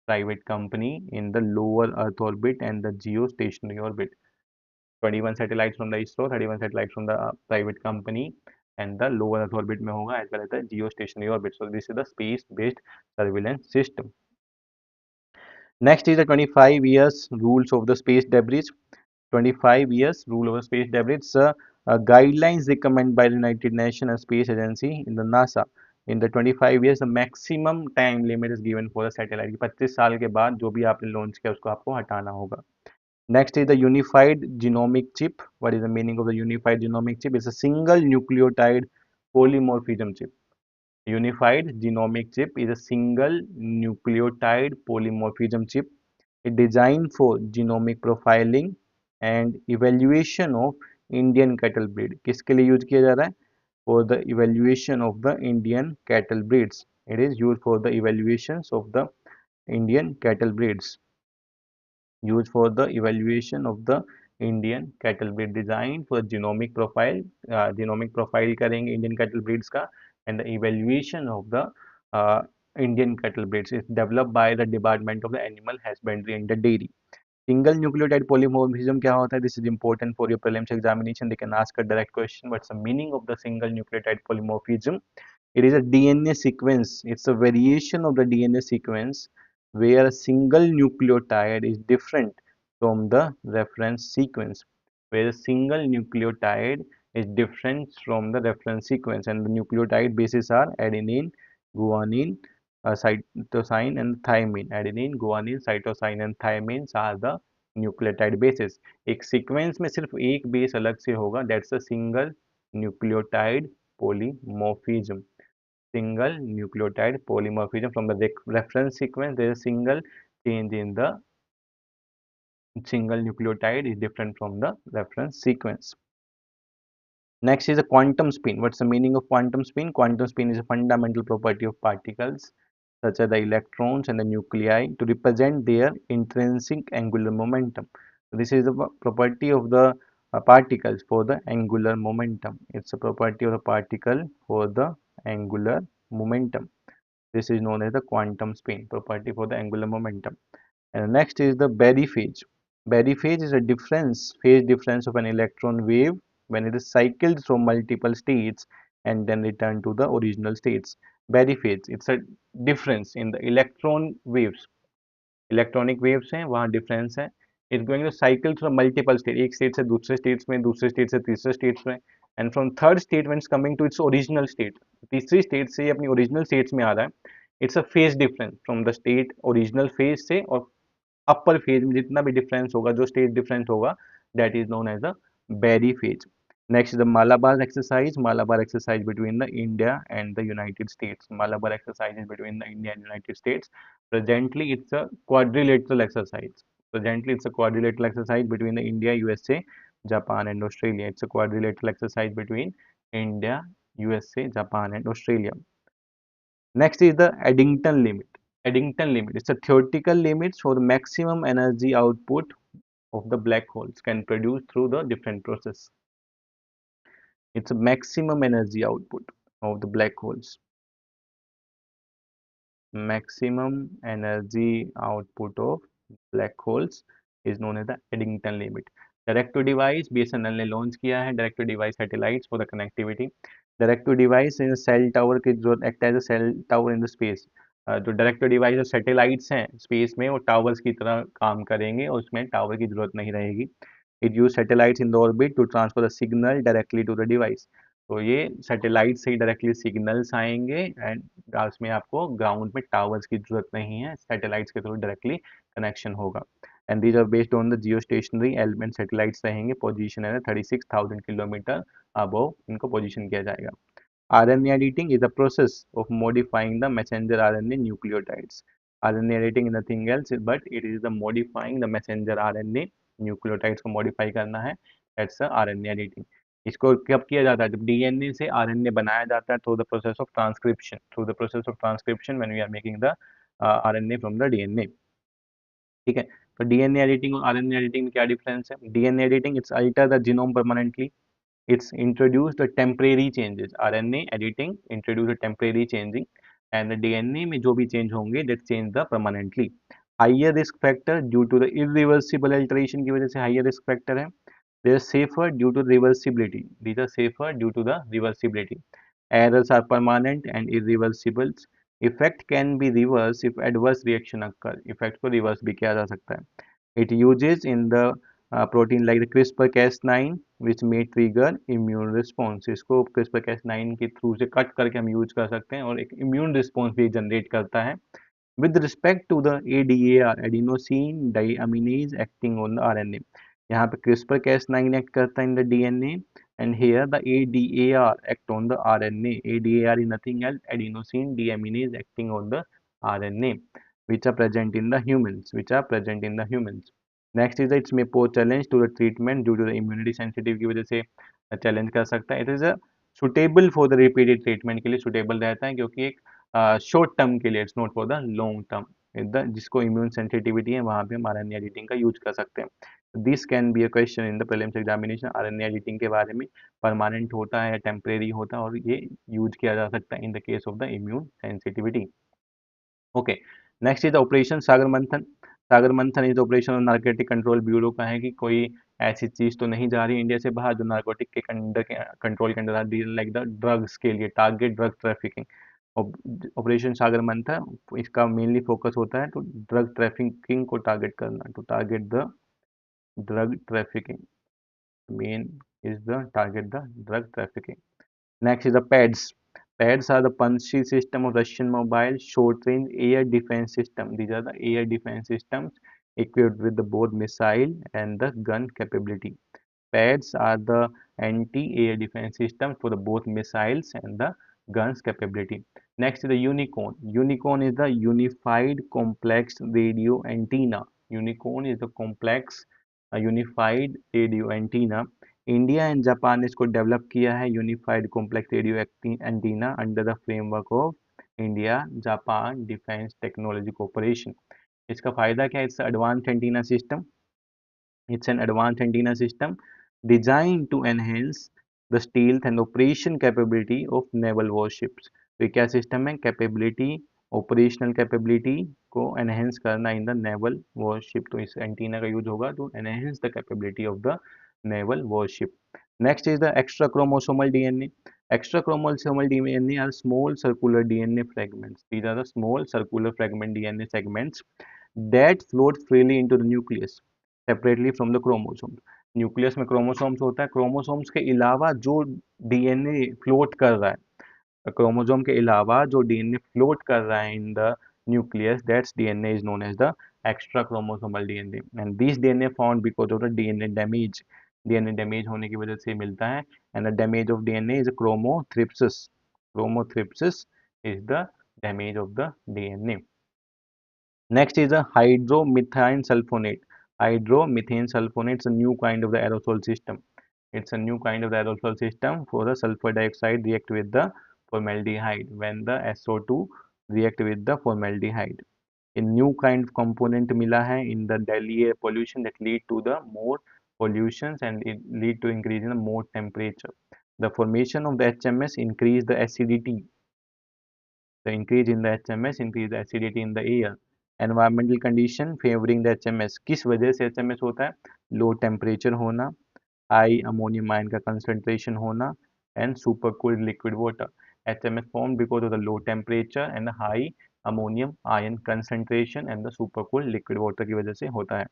[SPEAKER 1] private company in the lower Earth orbit and the geostationary orbit. 21 satellites from the ISRO, 31 satellites from the private company, and the lower Earth orbit में होगा as well as the geostationary orbit. So this is the space-based surveillance system. Next is the 25 years rules of the space debris. 25 years rule over space debris. Guidelines recommended by the United Nations Space Agency in the NASA. In the 25 years, the maximum time limit is given for the satellite. 25 साल के बाद जो भी आपने launch किया उसको आपको हटाना होगा. Next is the unified genomic chip. What is the meaning of the unified genomic chip? It's a single nucleotide polymorphism chip. Unified genomic chip is a single nucleotide polymorphism chip. It designed for genomic profiling and evaluation of Indian cattle breed. किसके लिए use किया जा रहा है? For the evaluation of the Indian cattle breeds. It is used for the evaluations of the Indian cattle breeds. Used for the evaluation of the Indian cattle breed, designed for genomic profile. Genomic profile करेंगे Indian cattle breeds का, and the evaluation of the uh, Indian cattle breeds is developed by the Department of the Animal Husbandry and the Dairy. Single nucleotide polymorphism क्या होता है? This is important for your prelims examination. They can ask a direct question. What's the meaning of the single nucleotide polymorphism? It is a DNA sequence. It's a variation of the DNA sequence where a single nucleotide is different from the reference sequence. Where a single nucleotide is different from the reference sequence, and the nucleotide bases are adenine, guanine, cytosine, and thymine. Adenine, guanine, cytosine, and thymine are the nucleotide bases. एक sequence में सिर्फ एक base अलग से होगा. That's a single nucleotide polymorphism. Single nucleotide polymorphism. From the reference sequence, there is a single change in the single nucleotide is different from the reference sequence. Next is a quantum spin. What's the meaning of quantum spin? Quantum spin is a fundamental property of particles such as the electrons and the nuclei to represent their intrinsic angular momentum. So this is the property of the particles for the angular momentum. It's a property of the particle for the angular momentum. This is known as the quantum spin, property for the angular momentum. And next is the Berry phase. Berry phase is a phase difference of an electron wave when it is cycled through multiple states and then return to the original states. Berry phase, it's a difference in the electron waves. Electronic waves हैं वहाँ difference है. It's going to cycle through multiple state, एक state से दूसरे states में, दूसरे state से तीसरे स्टेट्स में, and from third state when it's coming to its original state, तीसरी स्टेट से अपनी ओरिजिनल स्टेट्स में आ रहा है. It's a phase difference from the state original phase से और अपर फेज में जितना भी डिफरेंस होगा, जो स्टेट डिफरेंस होगा, that is known as the berry phase. Next is the Malabar exercise. Malabar exercise between the India and the United States. Malabar exercise is between the India and United States. Presently, it's a quadrilateral exercise. Presently, it's a quadrilateral exercise between the India, USA, Japan, and Australia. It's a quadrilateral exercise between India, USA, Japan, and Australia. Next is the Eddington limit. Eddington limit. It's a theoretical limit for the maximum energy output of the black holes can produce through the different process. It's a maximum energy output of the black holes. Maximum energy output of black holes is known as the Eddington limit. Direct to device BSNL ने launch किया है direct to device satellites for the connectivity. Direct to device in cell tower की जरूरत act as a cell tower in the space. जो direct to device जो satellites हैं space में वो टावर्स की तरह काम करेंगे और उसमें टावर की जरूरत नहीं रहेगी. It use satellites in the orbit to transfer the signal directly to the device. तो ये सैटेलाइट से ही डायरेक्टली सिग्नल्स आएंगे एंड उसमें आपको ग्राउंड में टावर्स की जरूरत नहीं है, सैटेलाइट्स के थ्रू डायरेक्टली कनेक्शन होगा. And these are based on the geo stationary element satellites रहेंगे, पोजीशन है 36,000 किलोमीटर अबव इनको पोजीशन किया जाएगा. RNA editing is the process of modifying the messenger RNA nucleotides. RNA editing is nothing else but it is the modifying the messenger RNA nucleotides को modify करना है. That's the RNA editing. इसको कब किया जाता है? जब DNA से RNA बनाया जाता है through the process of transcription. Through the process of transcription when we are making the RNA from the DNA. ठीक है. तो DNA editing और RNA editing में क्या डिफरेंस है? DNA editing it's alter the genome permanently. It's introduced the temporary changes. RNA editing introduce a temporary changing and the DNA में जो भी change होंगे that change the permanently. Higher risk factor due to the irreversible alteration की वजह से higher risk factor है. They are safer due to reversibility. These are safer due to the reversibility. Errors are permanent and irreversible. Effect can be reversed if adverse reaction occur. Effect को reverse भी किया जा सकता है. It uses in the protein like the CRISPR-Cas9 which may trigger immune response. इसको CRISPR-Cas9 के through से cut करके हम यूज कर सकते हैं और एक इम्यून रिस्पॉन्स भी जनरेट करता है. With respect to the ADAR, adenosine deaminase acting on the RNA. यहाँ पे CRISPR-Cas9 एक्ट करता है in the DNA and here the ADAR act on the RNA. ADAR is nothing else adenosine deaminase acting on the RNA which are present in the humans. Which are present in the humans. Next is its may pose challenge to the treatment due to the immunity sensitive की वजह से challenge कर सकता है. It is a suitable for the repeated treatment के लिए suitable रहता है क्योंकि एक शॉर्ट टर्म के लिए it's not for the long term. जिसको इम्यून सेंसिटिविटी है वहाँ पे हम RNA एडिटिंग का यूज कर सकते हैं. This can be a question in the prelims examination. RNA editing के बारे में परमानेंट होता है या टेम्परेरी होता है और ये यूज किया जा सकता है in the case of the immune sensitivity. Okay. Next is operation Sagar Manthan. Sagar Manthan is operation of Narcotics Control Bureau का है कि कोई ऐसी चीज तो नहीं जा रही इंडिया से बाहर जो नार्कोटिक के कंट्रोल के अंडर आती है लाइक द ड्रग्स के लिए target drug trafficking. Operation Sagar Manthan इसका मेनली फोकस होता है तो ड्रग ट्रैफिकिंग को टारगेट करना. To target the drug trafficking main is the target the drug trafficking. Next is the PADS. PADS are the punchy system of Russian mobile short-range air defense system. These are the air defense systems equipped with the both missile and the gun capability. PADS are the anti-air defense system for the both missiles and the guns capability. Next is the unicorn. Unicorn is the unified complex radio antenna. Unicorn is the complex unified radio antenna. India and Japan ने इसको develop किया है unified complex radio antenna under the framework of India Japan defence technology cooperation. इसका फायदा क्या है? It's advanced antenna system. It's an advanced antenna system designed to enhance the stealth and operation capability of naval warships. तो ये क्या system है? Capability operational capability को enhance करना इन द नेवल वॉरशिप. तो इस एंटीना का यूज होगा to enhance the capability of the naval warship. Next is the extra chromosomal DNA. Extra chromosomal DNA are small circular DNA fragments. These are the small circular fragment DNA segments that float freely into the nucleus separately from the chromosomes. Nucleus में chromosomes होता है. Chromosomes के अलावा जो DNA float कर रहा है, chromosome के अलावा जो डीएनए फ्लोट कर रहा है in the nucleus, that's DNA is known as the extra chromosomal DNA and these DNA found because of the DNA damage. DNA damage होने की वजह से मिलता है। And the damage of DNA is chromothripsis. Chromothripsis is the damage of the DNA. Next is a hydromethane sulfonate. Hydromethane sulfonate is a new kind of the aerosol system. It's a new kind of the aerosol system for the sulfur dioxide react with the formaldehyde when the SO2 react with the formaldehyde. A new kind of component mila hai in the Delhi air pollution that lead to the more pollutions and it lead to increase in the more temperature. The formation of the HMS increase the acidity. The increase in the HMS increase the acidity in the air. Environmental condition favoring the HMS. किस वजह से HMS होता है? Low temperature होना, high ammonium ion का concentration होना and super cooled liquid water. HMS formed because of the low temperature and the high ammonium ion concentration and the supercooled liquid water की वजह से होता है.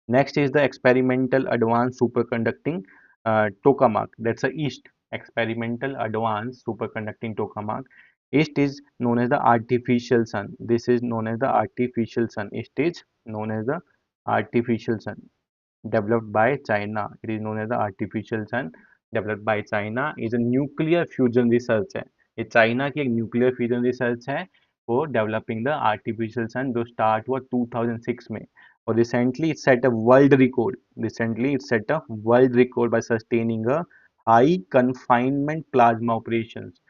[SPEAKER 1] Next is the experimental advanced superconducting tokamak. That's a yeast. Experimental advanced superconducting tokamak. Yeast is known as the artificial sun. This is known as the artificial sun. Yeast is known as the artificial sun. Developed by China. It is known as the artificial sun. Developed by China. Is a nuclear fusion research है. ये China की एक nuclear fusion research है for developing the artificial sun जो start हुआ 2006 में. और recently it set a world record. Recently it set a world record by sustaining a high confinement plasma operations.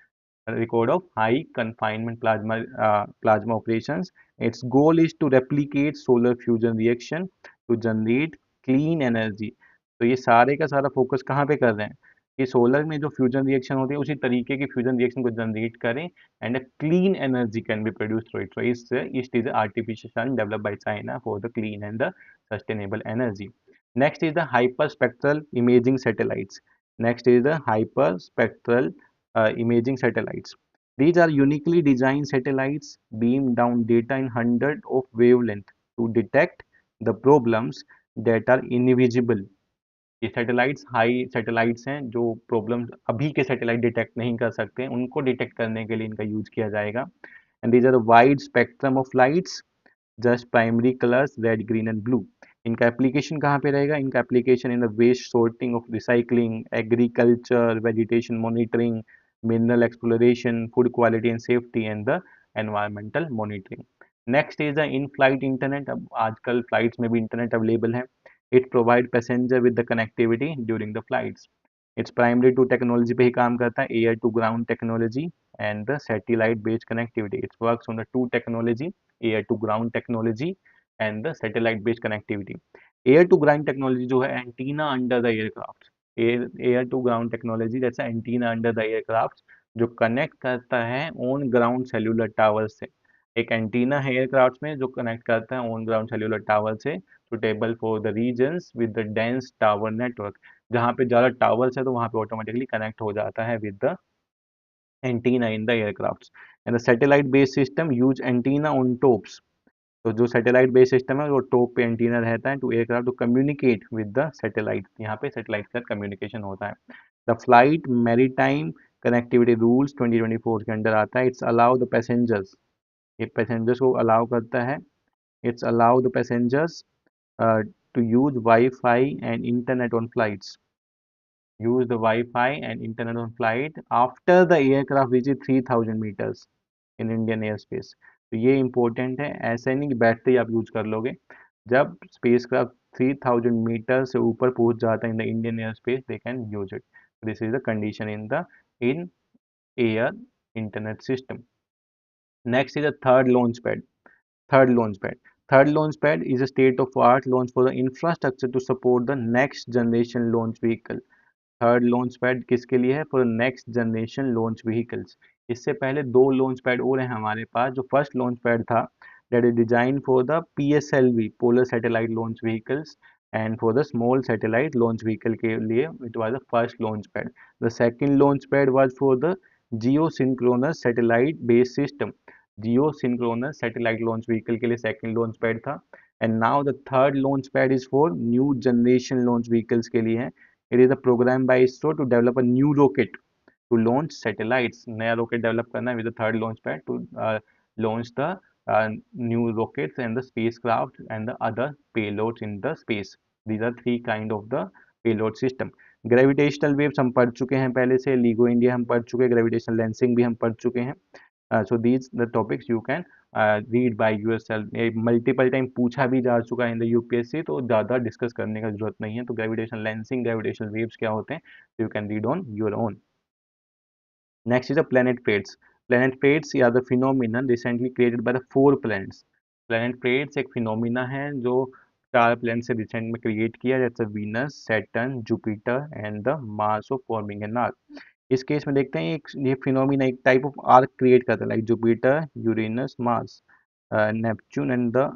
[SPEAKER 1] Record of high confinement plasma operations. Its goal is to replicate solar fusion reaction to generate clean energy. तो ये सारे का सारा focus कहाँ पे कर रहे हैं कि सोलर में जो फ्यूजन रिएक्शन होती है उसी तरीके की फ्यूजन रिएक्शन को जनरेट करें and a clean energy can be produce through it. So it is artificial sun developed by China for the clean and the sustainable energy. Next is the hyper spectral imaging satellites. Next is the hyperspectral imaging satellites. These are uniquely designed satellites beam down data in hundreds of wavelength to detect the problems that are invisible. ये satellites high satellites हैं जो problems अभी के satellite detect नहीं कर सकते हैं उनको डिटेक्ट करने के लिए इनका यूज किया जाएगा. And these are wide spectrum of lights just primary colours red green and blue. इनका एप्लीकेशन कहाँ पे रहेगा? इनका application in the waste sorting of recycling, agriculture, vegetation monitoring, mineral exploration, food quality and safety and the environmental monitoring. Next is the in flight internet. अब आजकल flights में भी internet available है. It provide passenger with the connectivity during the flights. It's primary to technology पे ही काम करता है, air to ground technology and the satellite based connectivity. It works on the two technology, air to ground technology and the satellite based connectivity. Air to ground technology जो है antenna under the aircraft. Air to ground technology that's antenna under the aircraft जो connect करता है on ground cellular tower से. एक antenna है aircraft में जो कनेक्ट करता है ऑन ग्राउंड सेल्यूलर टावर से suitable for the regions with the dense tower network. जहाँ पे ज़्यादा टावर्स है तो वहाँ पे ऑटोमेटिकली कनेक्ट हो जाता है with the antenna in the aircrafts. And the satellite based system use antenna on tops. तो जो सैटेलाइट बेस्ड सिस्टम है वो टॉप पे एंटीना रहता है to aircraft to communicate with the satellite. यहाँ पे सैटेलाइट का कम्युनिकेशन होता है. The flight maritime connectivity rules 2024 के अंडर आता है. It's allow the passengers. ये पैसेंजर्स को अलाउ करता है. It's allow the passengers to use wifi and internet on flights. Use the Wi-Fi and internet on flight after the aircraft reaches 3000 meters in Indian airspace. तो ये important है. ऐसा नहीं कि बैठते ही आप यूज कर लोगे. जब spacecraft 3000 मीटर से ऊपर पहुंच जाता है in the Indian airspace, they can use it. This is the condition in the in air internet system. Next is the third launch pad. Third launch pad. Third launch pad is a state-of-art launch for the infrastructure to support the next generation launch vehicle. Third launch pad किसके लिए है? For next generation launch vehicles. इससे पहले दो launch pad और हैं हमारे पास. जो फर्स्ट लॉन्च पैड था that is design for the PSLV polar satellite launch vehicles and for the small satellite launch vehicle के लिए it was the first launch pad. The second launch pad was for the Jio synchronous satellite based system. Jio synchronous satellite launch vehicle के लिए second launch pad था. And now the third launch pad is for new generation launch vehicles के लिए है. It is a program by ISRO to develop a new rocket to launch satellites. नया rocket develop करना है with the third launch pad to launch the new rockets and the spacecraft and the other payloads in the space. These are three kind of the payload system. Gravitational waves हम पढ़ चुके हैं पहले से, LIGO India हम पढ़ चुके हैं, ग्रेविटेशनल लेंसिंग भी हम पढ़ चुके हैं। So these the topics you can read by yourself. ये मल्टीपल टाइम पूछा भी जा चुका है इन द यूपीएससी, तो ज़्यादा डिस्कस करने का जरूरत नहीं है। तो ग्रेविटेशनल लेंसिंग, ग्रेविटेशनल वेव्स क्या होते हैं, you can read on your own. Next is the planet plates. Planet plates are the phenomenon recently created by the four planets. Planet plates एक फिनोमिना है जो 4 प्लैनेट से रिसेंट में create किया, जैसे Venus, Saturn, Jupiter and the Mars of forming an arc. इस case में देखते हैं एक ये फिनोमिना एक टाइप ऑफ आर्क क्रिएट करता है, like Jupiter, Uranus, Mars, Neptune and the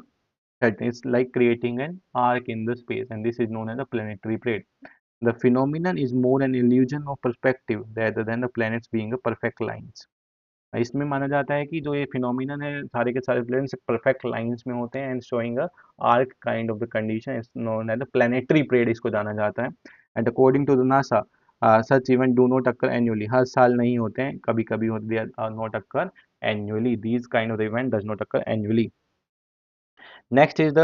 [SPEAKER 1] Saturn. It's like creating an arc in the space, and this is known as a planetary plate. The phenomenon is more an illusion of perspective rather than the planets being a perfect lines. इसमें माना जाता है कि जो ये phenomenon है, सारे के सारे प्लैनेट्स परफेक्ट लाइंस में होते हैं and showing a arc kind of the condition is known as the planetary parade, इसको जाना जाता है। And according to the NASA such event do not occur annually, हर साल नहीं होते हैं, कभी कभी होते हैं, not occur annually, these kind of event does not occur annually. Next is the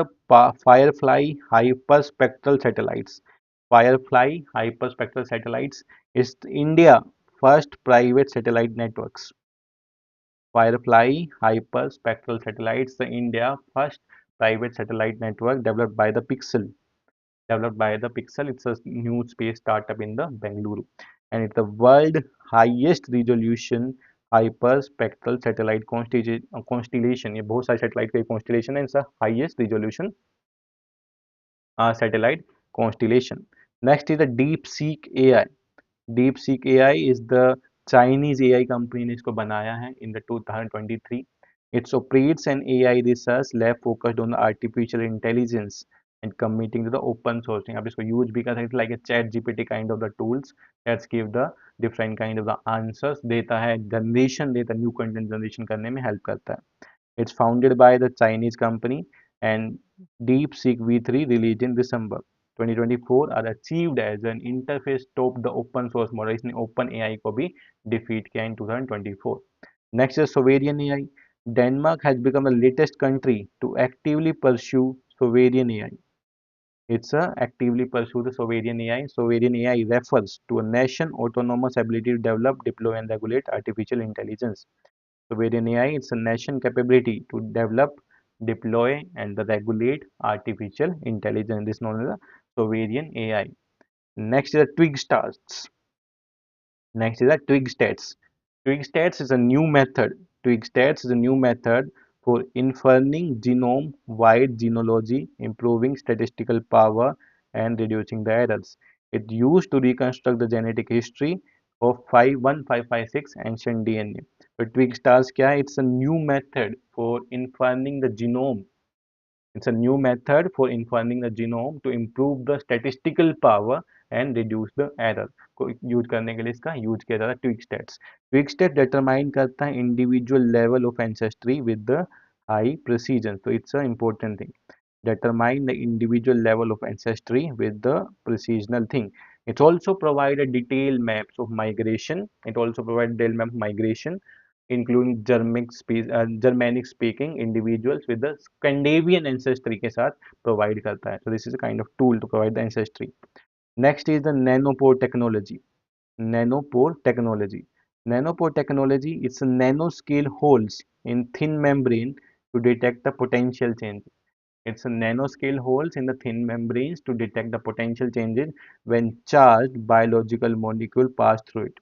[SPEAKER 1] Firefly hyperspectral satellites. Firefly hyperspectral satellites is India first private satellite networks. Firefly hyperspectral satellites, the India first private satellite network developed by the Pixel. Developed by the Pixel, it's a new space startup in the Bengaluru, and it's the world highest resolution hyperspectral satellite constellation. ये बहुत सारे satellite का constellation है, it's the highest resolution satellite constellation. Next is the DeepSeek AI. DeepSeek AI is the Chinese AI company ने इसको बनाया है in the 2023. It operates an AI research lab focused on artificial intelligence and committing to the open sourcing. आप इसको use भी कर सकते हैं, like a chat GPT kind of the tools that give the different kind of the answers, देता है, generation देता है, new content generation करने में help करता है। It's founded by the Chinese company, and DeepSeek V3 released in December 2024 are achieved as an interface top the open source model. इसने open AI को भी defeat किया in 2024. Next is sovereign AI. Denmark has become the latest country to actively pursue sovereign AI. It's a actively pursue the sovereign AI. Sovereign AI refers to a nation autonomous ability to develop, deploy, and regulate artificial intelligence. Sovereign AI, it's a nation capability to develop, deploy, and regulate artificial intelligence. This is known as a sovereign AI. Next is the twig stars. Next is the twig stats. Twig stats is a new method. Twig stats is a new method for inferring genome-wide genealogy, improving statistical power, and reducing the errors. It used to reconstruct the genetic history of 51556 ancient DNA. So twig stars क्या है? It's a new method for inferring the genome. It's a new method for inferring the genome to improve the statistical power and reduce the error. को use करने के लिए इसका use किया जाता है twig states. Twig state determine करता है individual level of ancestry with the high precision, तो it's a important thing. Determine the individual level of ancestry with the precisional thing. It also provide a detailed maps of migration. It also provide detailed map of migration, including Germanic speaking individuals with the Scandinavian ancestry के साथ provide करता है. So this is a kind of tool to provide the ancestry. Next is the nanopore technology. Nanopore technology. Nanopore technology, it's a nanoscale holes in thin membrane to detect the potential change. It's a nanoscale holes in the thin membranes to detect the potential changes when charged biological molecule pass through it.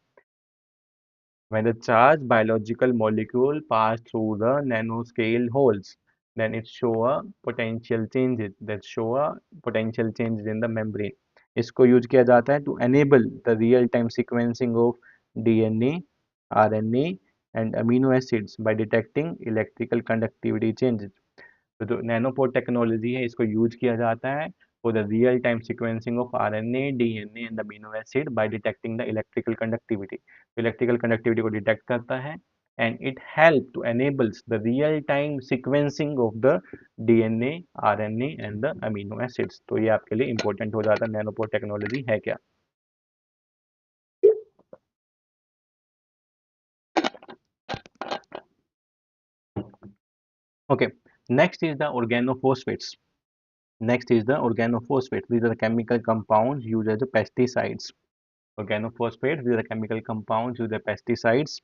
[SPEAKER 1] When the charged biological molecule pass through the nanoscale holes, then it show a potential changes that show a potential changes in the membrane. इसको use किया जाता है to enable the real time sequencing of DNA, RNA and amino acids by detecting electrical conductivity changes. तो जो नैनोपोड technology है इसको use किया जाता है for the real time sequencing of RNA, DNA and amino acid by detecting the electrical conductivity. Electrical conductivity को detect करता है and it help to enables the real time sequencing of the DNA, RNA and the amino acids. तो ये आपके लिए important हो जाता है नैनोपोड टेक्नोलॉजी है क्या। Okay, next is the organophosphates. Next is the organophosphates. These are the chemical compounds used as the pesticides. Organophosphates, these are chemical compounds used as pesticides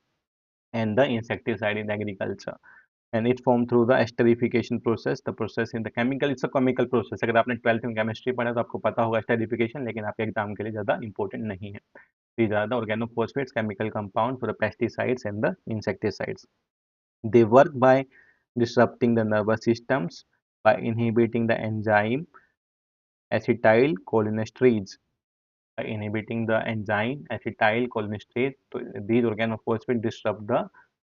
[SPEAKER 1] and the insecticide in agriculture. And it formed through the esterification process. The process in the chemical, it's a chemical process. अगर आपने 12th में chemistry पढ़ा तो आपको पता होगा esterification, लेकिन आपके एग्जाम के लिए ज़्यादा इंपॉर्टेंट नहीं है. These are the organophosphates, chemical compounds for the pesticides and the insecticides. They work by disrupting the nervous systems by inhibiting the enzyme acetylcholinesterase. By inhibiting the enzyme acetylcholinesterase, so these organophosphates disrupt the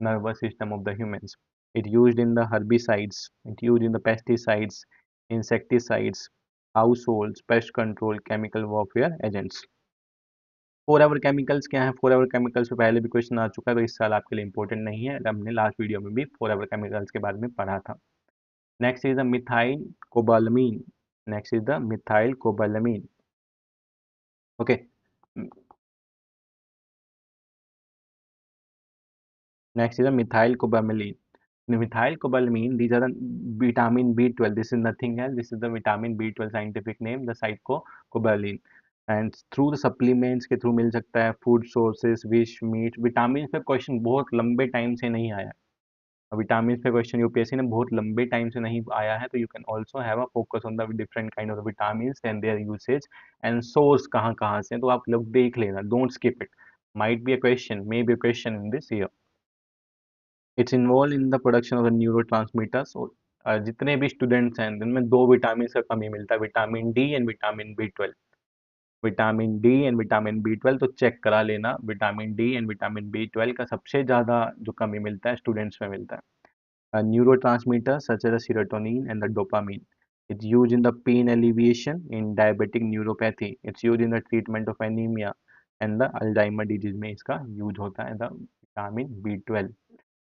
[SPEAKER 1] nervous system of the humans. It used in the herbicides, it used in the pesticides, insecticides, households, pest control, chemical warfare agents. Four ever chemicals क्या है? Four ever chemicals पे पहले भी question आ चुका है, तो इस साल आपके लिए इंपॉर्टेंट नहीं है. हमने लास्ट वीडियो में भी फोर एवर केमिकल्स के बारे में पढ़ा था. Next is the methyl cobalamin. Next is the methyl cobalamin. Okay. Next is the methylcobalamin. The methylcobalamin, these are the vitamin B12. This is nothing else. This is the vitamin B12 scientific name, the cyclocobalamin. And through the supplements के through मिल सकता है, food sources, fish, meat. Vitamin पे question बहुत लंबे time से नहीं आया. Vitamin पे क्वेश्चन यूपीएससी ने बहुत लंबे टाइम से नहीं आया है, तो you can also have a focus on the different kind of vitamin and their usage and source कहाँ कहाँ से, तो आप लोग देख लेना, don't skip it. Might be a question, may be a question in this year. It's involve in the production of the neurotransmitters. जितने भी स्टूडेंट्स हैं जिनमें दो विटामिन का कमी मिलता है, vitamin D and vitamin B 12. Vitamin D and vitamin B 12 तो चेक करा लेना. Vitamin D and vitamin B 12 का सबसे ज़्यादा जो कमी मिलता है स्टूडेंट्स में मिलता है. Neurotransmitters such as serotonin and the dopamine. It's used in the pain alleviation in diabetic neuropathy. It's used in the treatment of anemia and the Alzheimer disease में इसका use होता है, the vitamin B12.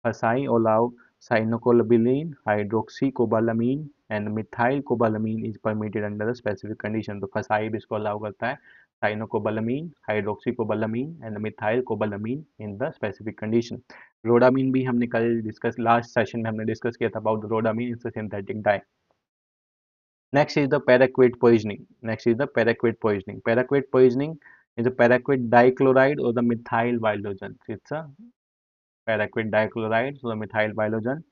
[SPEAKER 1] Phasae allow cyanocobalamin, hydroxycobalamin and methylcobalamin is permitted under the specific condition. तो फसाई भी इसको allow करता है, cyanocobalamin, hydroxycobalamin and methylcobalamin in the specific condition. रोडामिन भी हमने कल डिस्कस, लास्ट सेशन में हमने डिस्कस किया था about the rhodamine, it's a synthetic dye. Next is the paraquat poisoning. Next is the paraquat poisoning. Paraquat poisoning is a paraquat dichloride or the methyl bilogen. It's a paraquat dichloride, so the methyl bilogen.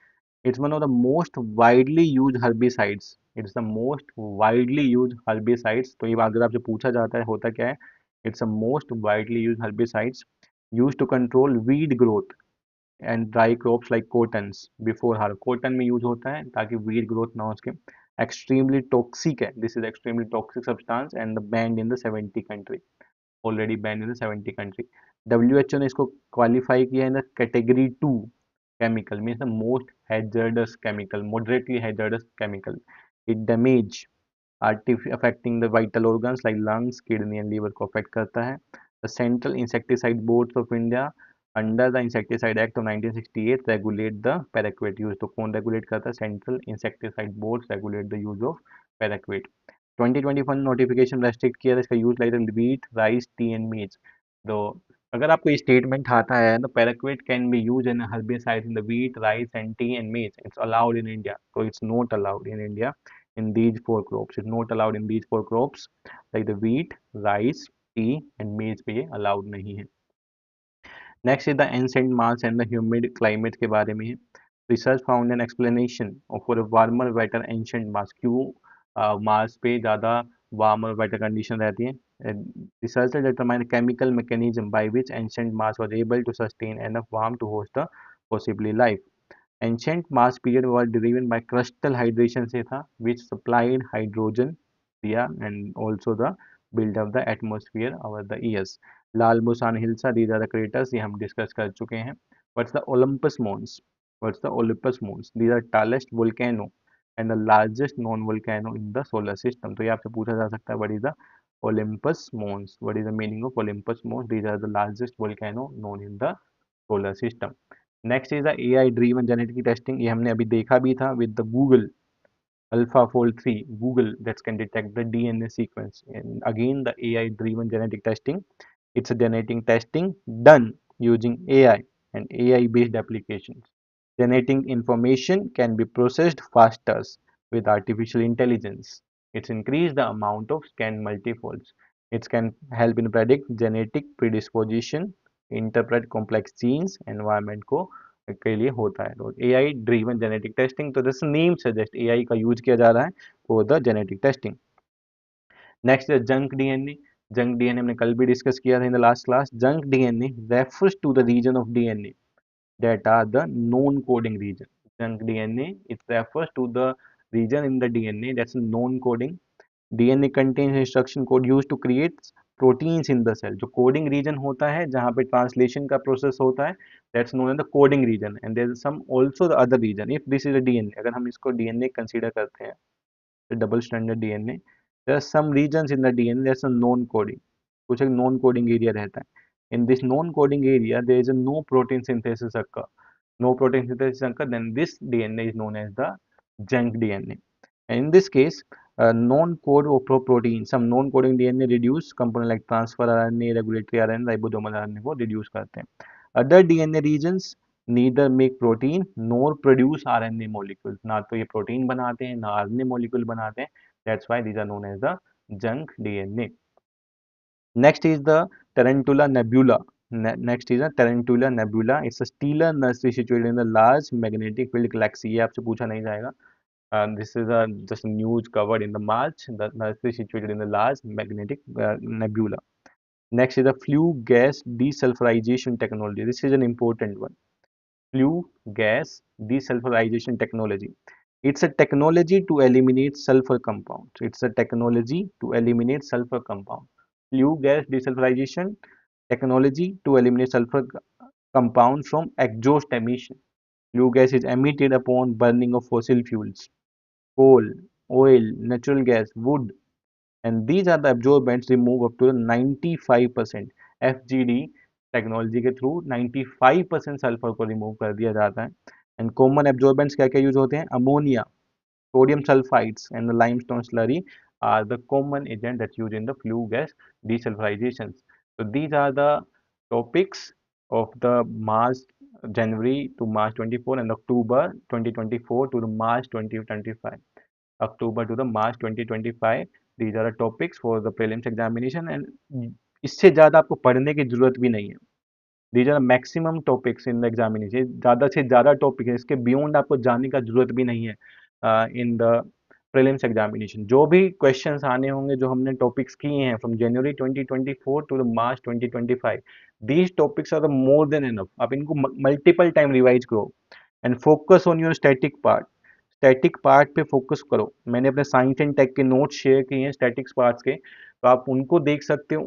[SPEAKER 1] It's one of the most widely used herbicides. It's the most widely used herbicides. तो ये अगर आपसे पूछा जाता है होता क्या है, it's the most widely used herbicides used to control weed growth and dry crops like cottons before harvest. Cotton में यूज होता है ताकि weed growth ना हो उसके. Extremely toxic है. This is extremely toxic substance and banned in the 70 country. Already banned in the 70 country. WHO ने इसको क्वालिफाई किया है in the category 2 chemical, means the most hazardous chemical, moderately hazardous chemical. It damage affecting the vital organs like lungs, kidney and liver को affect करता है. The Central Insecticide Boards of India under the Insecticide Act of 1968 regulate the paraquat use. तो कौन regulate करता है? Central insecticide board regulate the use of paraquat. 2021 notification restrict किया था इसका use like wheat, rice, T and मेज. तो अगर आपको ये स्टेटमेंट आता है, the paraquat can be used in herbicides in the wheat, rice and tea and maize. It's allowed in India. So it's not allowed in India in these four crops. It's not allowed in these four crops like the wheat, rice, tea and maize पे ये allowed नहीं है. Next is the ancient Mars and the humid climate के बारे में है. Research found an explanation of for a warmer, wetter ancient Mars. क्यों Mars पे ज़्यादा वार्म और वेटर कंडीशन रहती है? Researchers determined the chemical mechanism by which ancient Mars was able to sustain enough warmth to host a possibly life. Ancient Mars period was driven by crustal hydration से था, which supplied hydrogen, yeah, and also the build up the atmosphere over the years. Lal Busan hilsa, these are the craters, ये हम discuss कर चुके हैं. What's the Olympus Mons? What's the Olympus Mons? These are tallest volcano and the largest known volcano in the solar system. तो ये आपसे पूछा जा सकता है, what is the Olympus Mons? What is the meaning of Olympus Mons? These are the largest volcano known in the solar system. Next is the AI driven genetic testing. ये हमने अभी देखा भी था with the Google AlphaFold 3 Google that can detect the DNA sequence. And again the AI driven genetic testing. It's a genetic testing done using AI and AI based applications. Genetic information can be processed faster with artificial intelligence. It's increase the amount of scan multifolds. It can help in predict genetic predisposition, interpret complex genes, environment को के लिए होता है. तो AI driven genetic testing, तो this name suggest AI का use किया जा रहा है for the genetic testing. Next है जंक डीएनए. जंक डीएनए हमने कल भी डिस्कस किया था in the last class. Junk DNA refers to the region of DNA that are the known coding region. Junk DNA, it refers to the region in the DNA that's a known coding. DNA contains instruction code used to create proteins in the cell. जो coding region होता है जहाँ पे translation का process होता है, that's known as the coding region. And there is some also the other region. If this is a DNA, अगर हम इसको DNA consider करते हैं, the double stranded DNA, there are some regions in the DNA that's a known coding. कुछ एक known coding area रहता है. In this known coding area, there is a no protein synthesis occur. No protein synthesis occur, then this DNA is known as the junk DNA. And in this case, non-code or protein, some non-coding DNA reduce component like transfer RNA, regulatory RNA, ribosomal RNA को reduce करते हैं. Other DNA regions neither make protein nor produce RNA molecules. ना तो ये protein बनाते हैं ना RNA molecule बनाते हैं. That's why these are known as the junk DNA. Next is the Tarantula Nebula. Next is a Tarantula Nebula. It's a stellar nursery situated in the large magnetic field galaxy. ये आपसे पूछा नहीं जाएगा. This is a just news covered in the March. The nursery situated in the large magnetic nebula. Next is the flue gas desulfurization technology. This is an important one. Flue gas desulfurization technology. It's a technology to eliminate sulfur compounds. It's a technology to eliminate sulfur compound. Flue gas desulfurization technology to eliminate sulfur compound from exhaust emission. Flue gas is emitted upon burning of fossil fuels, coal, oil, natural gas, wood, and these are the absorbents removed up to 95%. FGD technology के through 95% sulphur को remove कर दिया जाता है. And common एब्जॉर्बेंट्स क्या क्या use होते हैं? Ammonia, sodium sulfides, and the limestone slurry are the common agent that's used in the flue gas desulfurizations. So these are the topics of the March, January to March 24 and October 2024 to the March 2025. October to the March 2025. These are the topics for the prelims examination and इससे ज़्यादा आपको पढ़ने की ज़रूरत भी नहीं है. These are maximum topics in the examination. ज़्यादा से ज़्यादा टॉपिक है, इसके बियॉन्ड आपको जाने का ज़रूरत भी नहीं है इन द प्रीलिम्स एग्जामिनेशन. जो भी क्वेश्चंस आने होंगे जो हमने टॉपिक्स किए हैं from January 2024 to the March 2025, these topics are the more than enough. आप इनको मल्टीपल टाइम रिवाइज करो and focus on your static part. Static part पे फोकस करो. मैंने अपने साइंस एंड टेक के नोट्स शेयर किए हैं स्टैटिक्स पार्ट्स के, तो आप उनको देख सकते हो.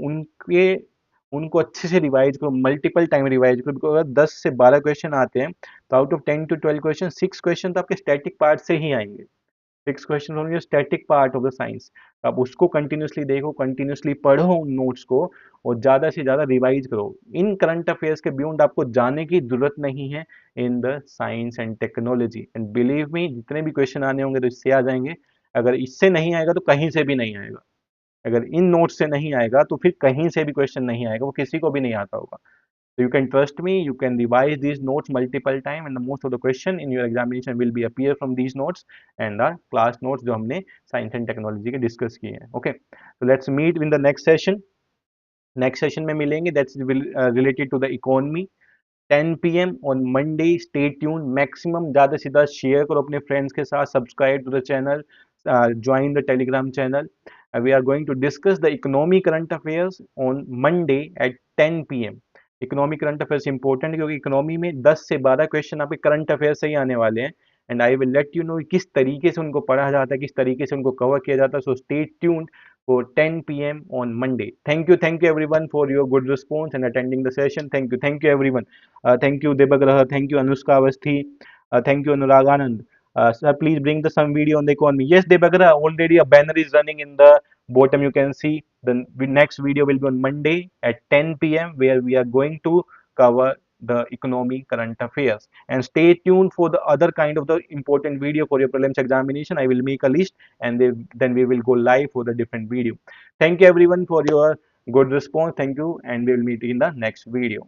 [SPEAKER 1] उनको अच्छे से रिवाइज करो, मल्टीपल टाइम रिवाइज करो. बिकॉज अगर 10 से 12 क्वेश्चन आते हैं तो out of 10 to 12 question 6 question तो आपके स्टैटिक पार्ट से ही आएंगे. 6 क्वेश्चन होंगे static part of the science. आप उसको कंटिन्यूसली देखो, कंटिन्यूसली पढ़ो उन नोट्स को और ज़्यादा से ज़्यादा रिवाइज करो. इन करंट अफेयर्स के बियॉन्ड आपको जाने की जरूरत नहीं है in the science and technology. And believe me, जितने भी क्वेश्चन आने होंगे तो इससे आ जाएंगे. अगर इससे नहीं आएगा तो कहीं से भी नहीं आएगा. अगर इन नोट्स से नहीं आएगा तो फिर कहीं से भी क्वेश्चन नहीं आएगा, वो किसी को भी नहीं आता होगा. So you can trust me, you can revise these notes multiple time and the most of the question in your examination will be appear from these notes and the class notes जो हमने science and technology के discuss किए हैं. Okay, so let's meet in the next session. Next session में मिलेंगे, that's related to the economy. 10 PM on Monday. Stay tuned. Maximum ज़्यादा से ज़्यादा शेयर करो अपने फ्रेंड्स के साथ. Subscribe to the channel, join the telegram channel. We are going to discuss the economy current affairs on Monday at 10 PM. Economy current affairs important क्योंकि economy में 10 से 12 क्वेश्चन आपके करंट अफेयर से ही आने वाले हैं. And I will let you know किस तरीके से उनको पढ़ा जाता है, किस तरीके से उनको कवर किया जाता है. So stay tuned for 10 PM on Monday. Thank you everyone for your good response and attending the session. Thank you everyone. Thank you Debagraha, thank you Anushka Avasthi, thank you Anurag Anand. Sir, please bring the some video on the economy. Yes, Debagraha, already a banner is running in the bottom. You can see the next video will be on Monday at 10 PM where we are going to cover the economy current affairs. And stay tuned for the other kind of the important video for your prelims examination. I will make a list and then we will go live for the different video. Thank you everyone for your good response. Thank you and we will meet in the next video.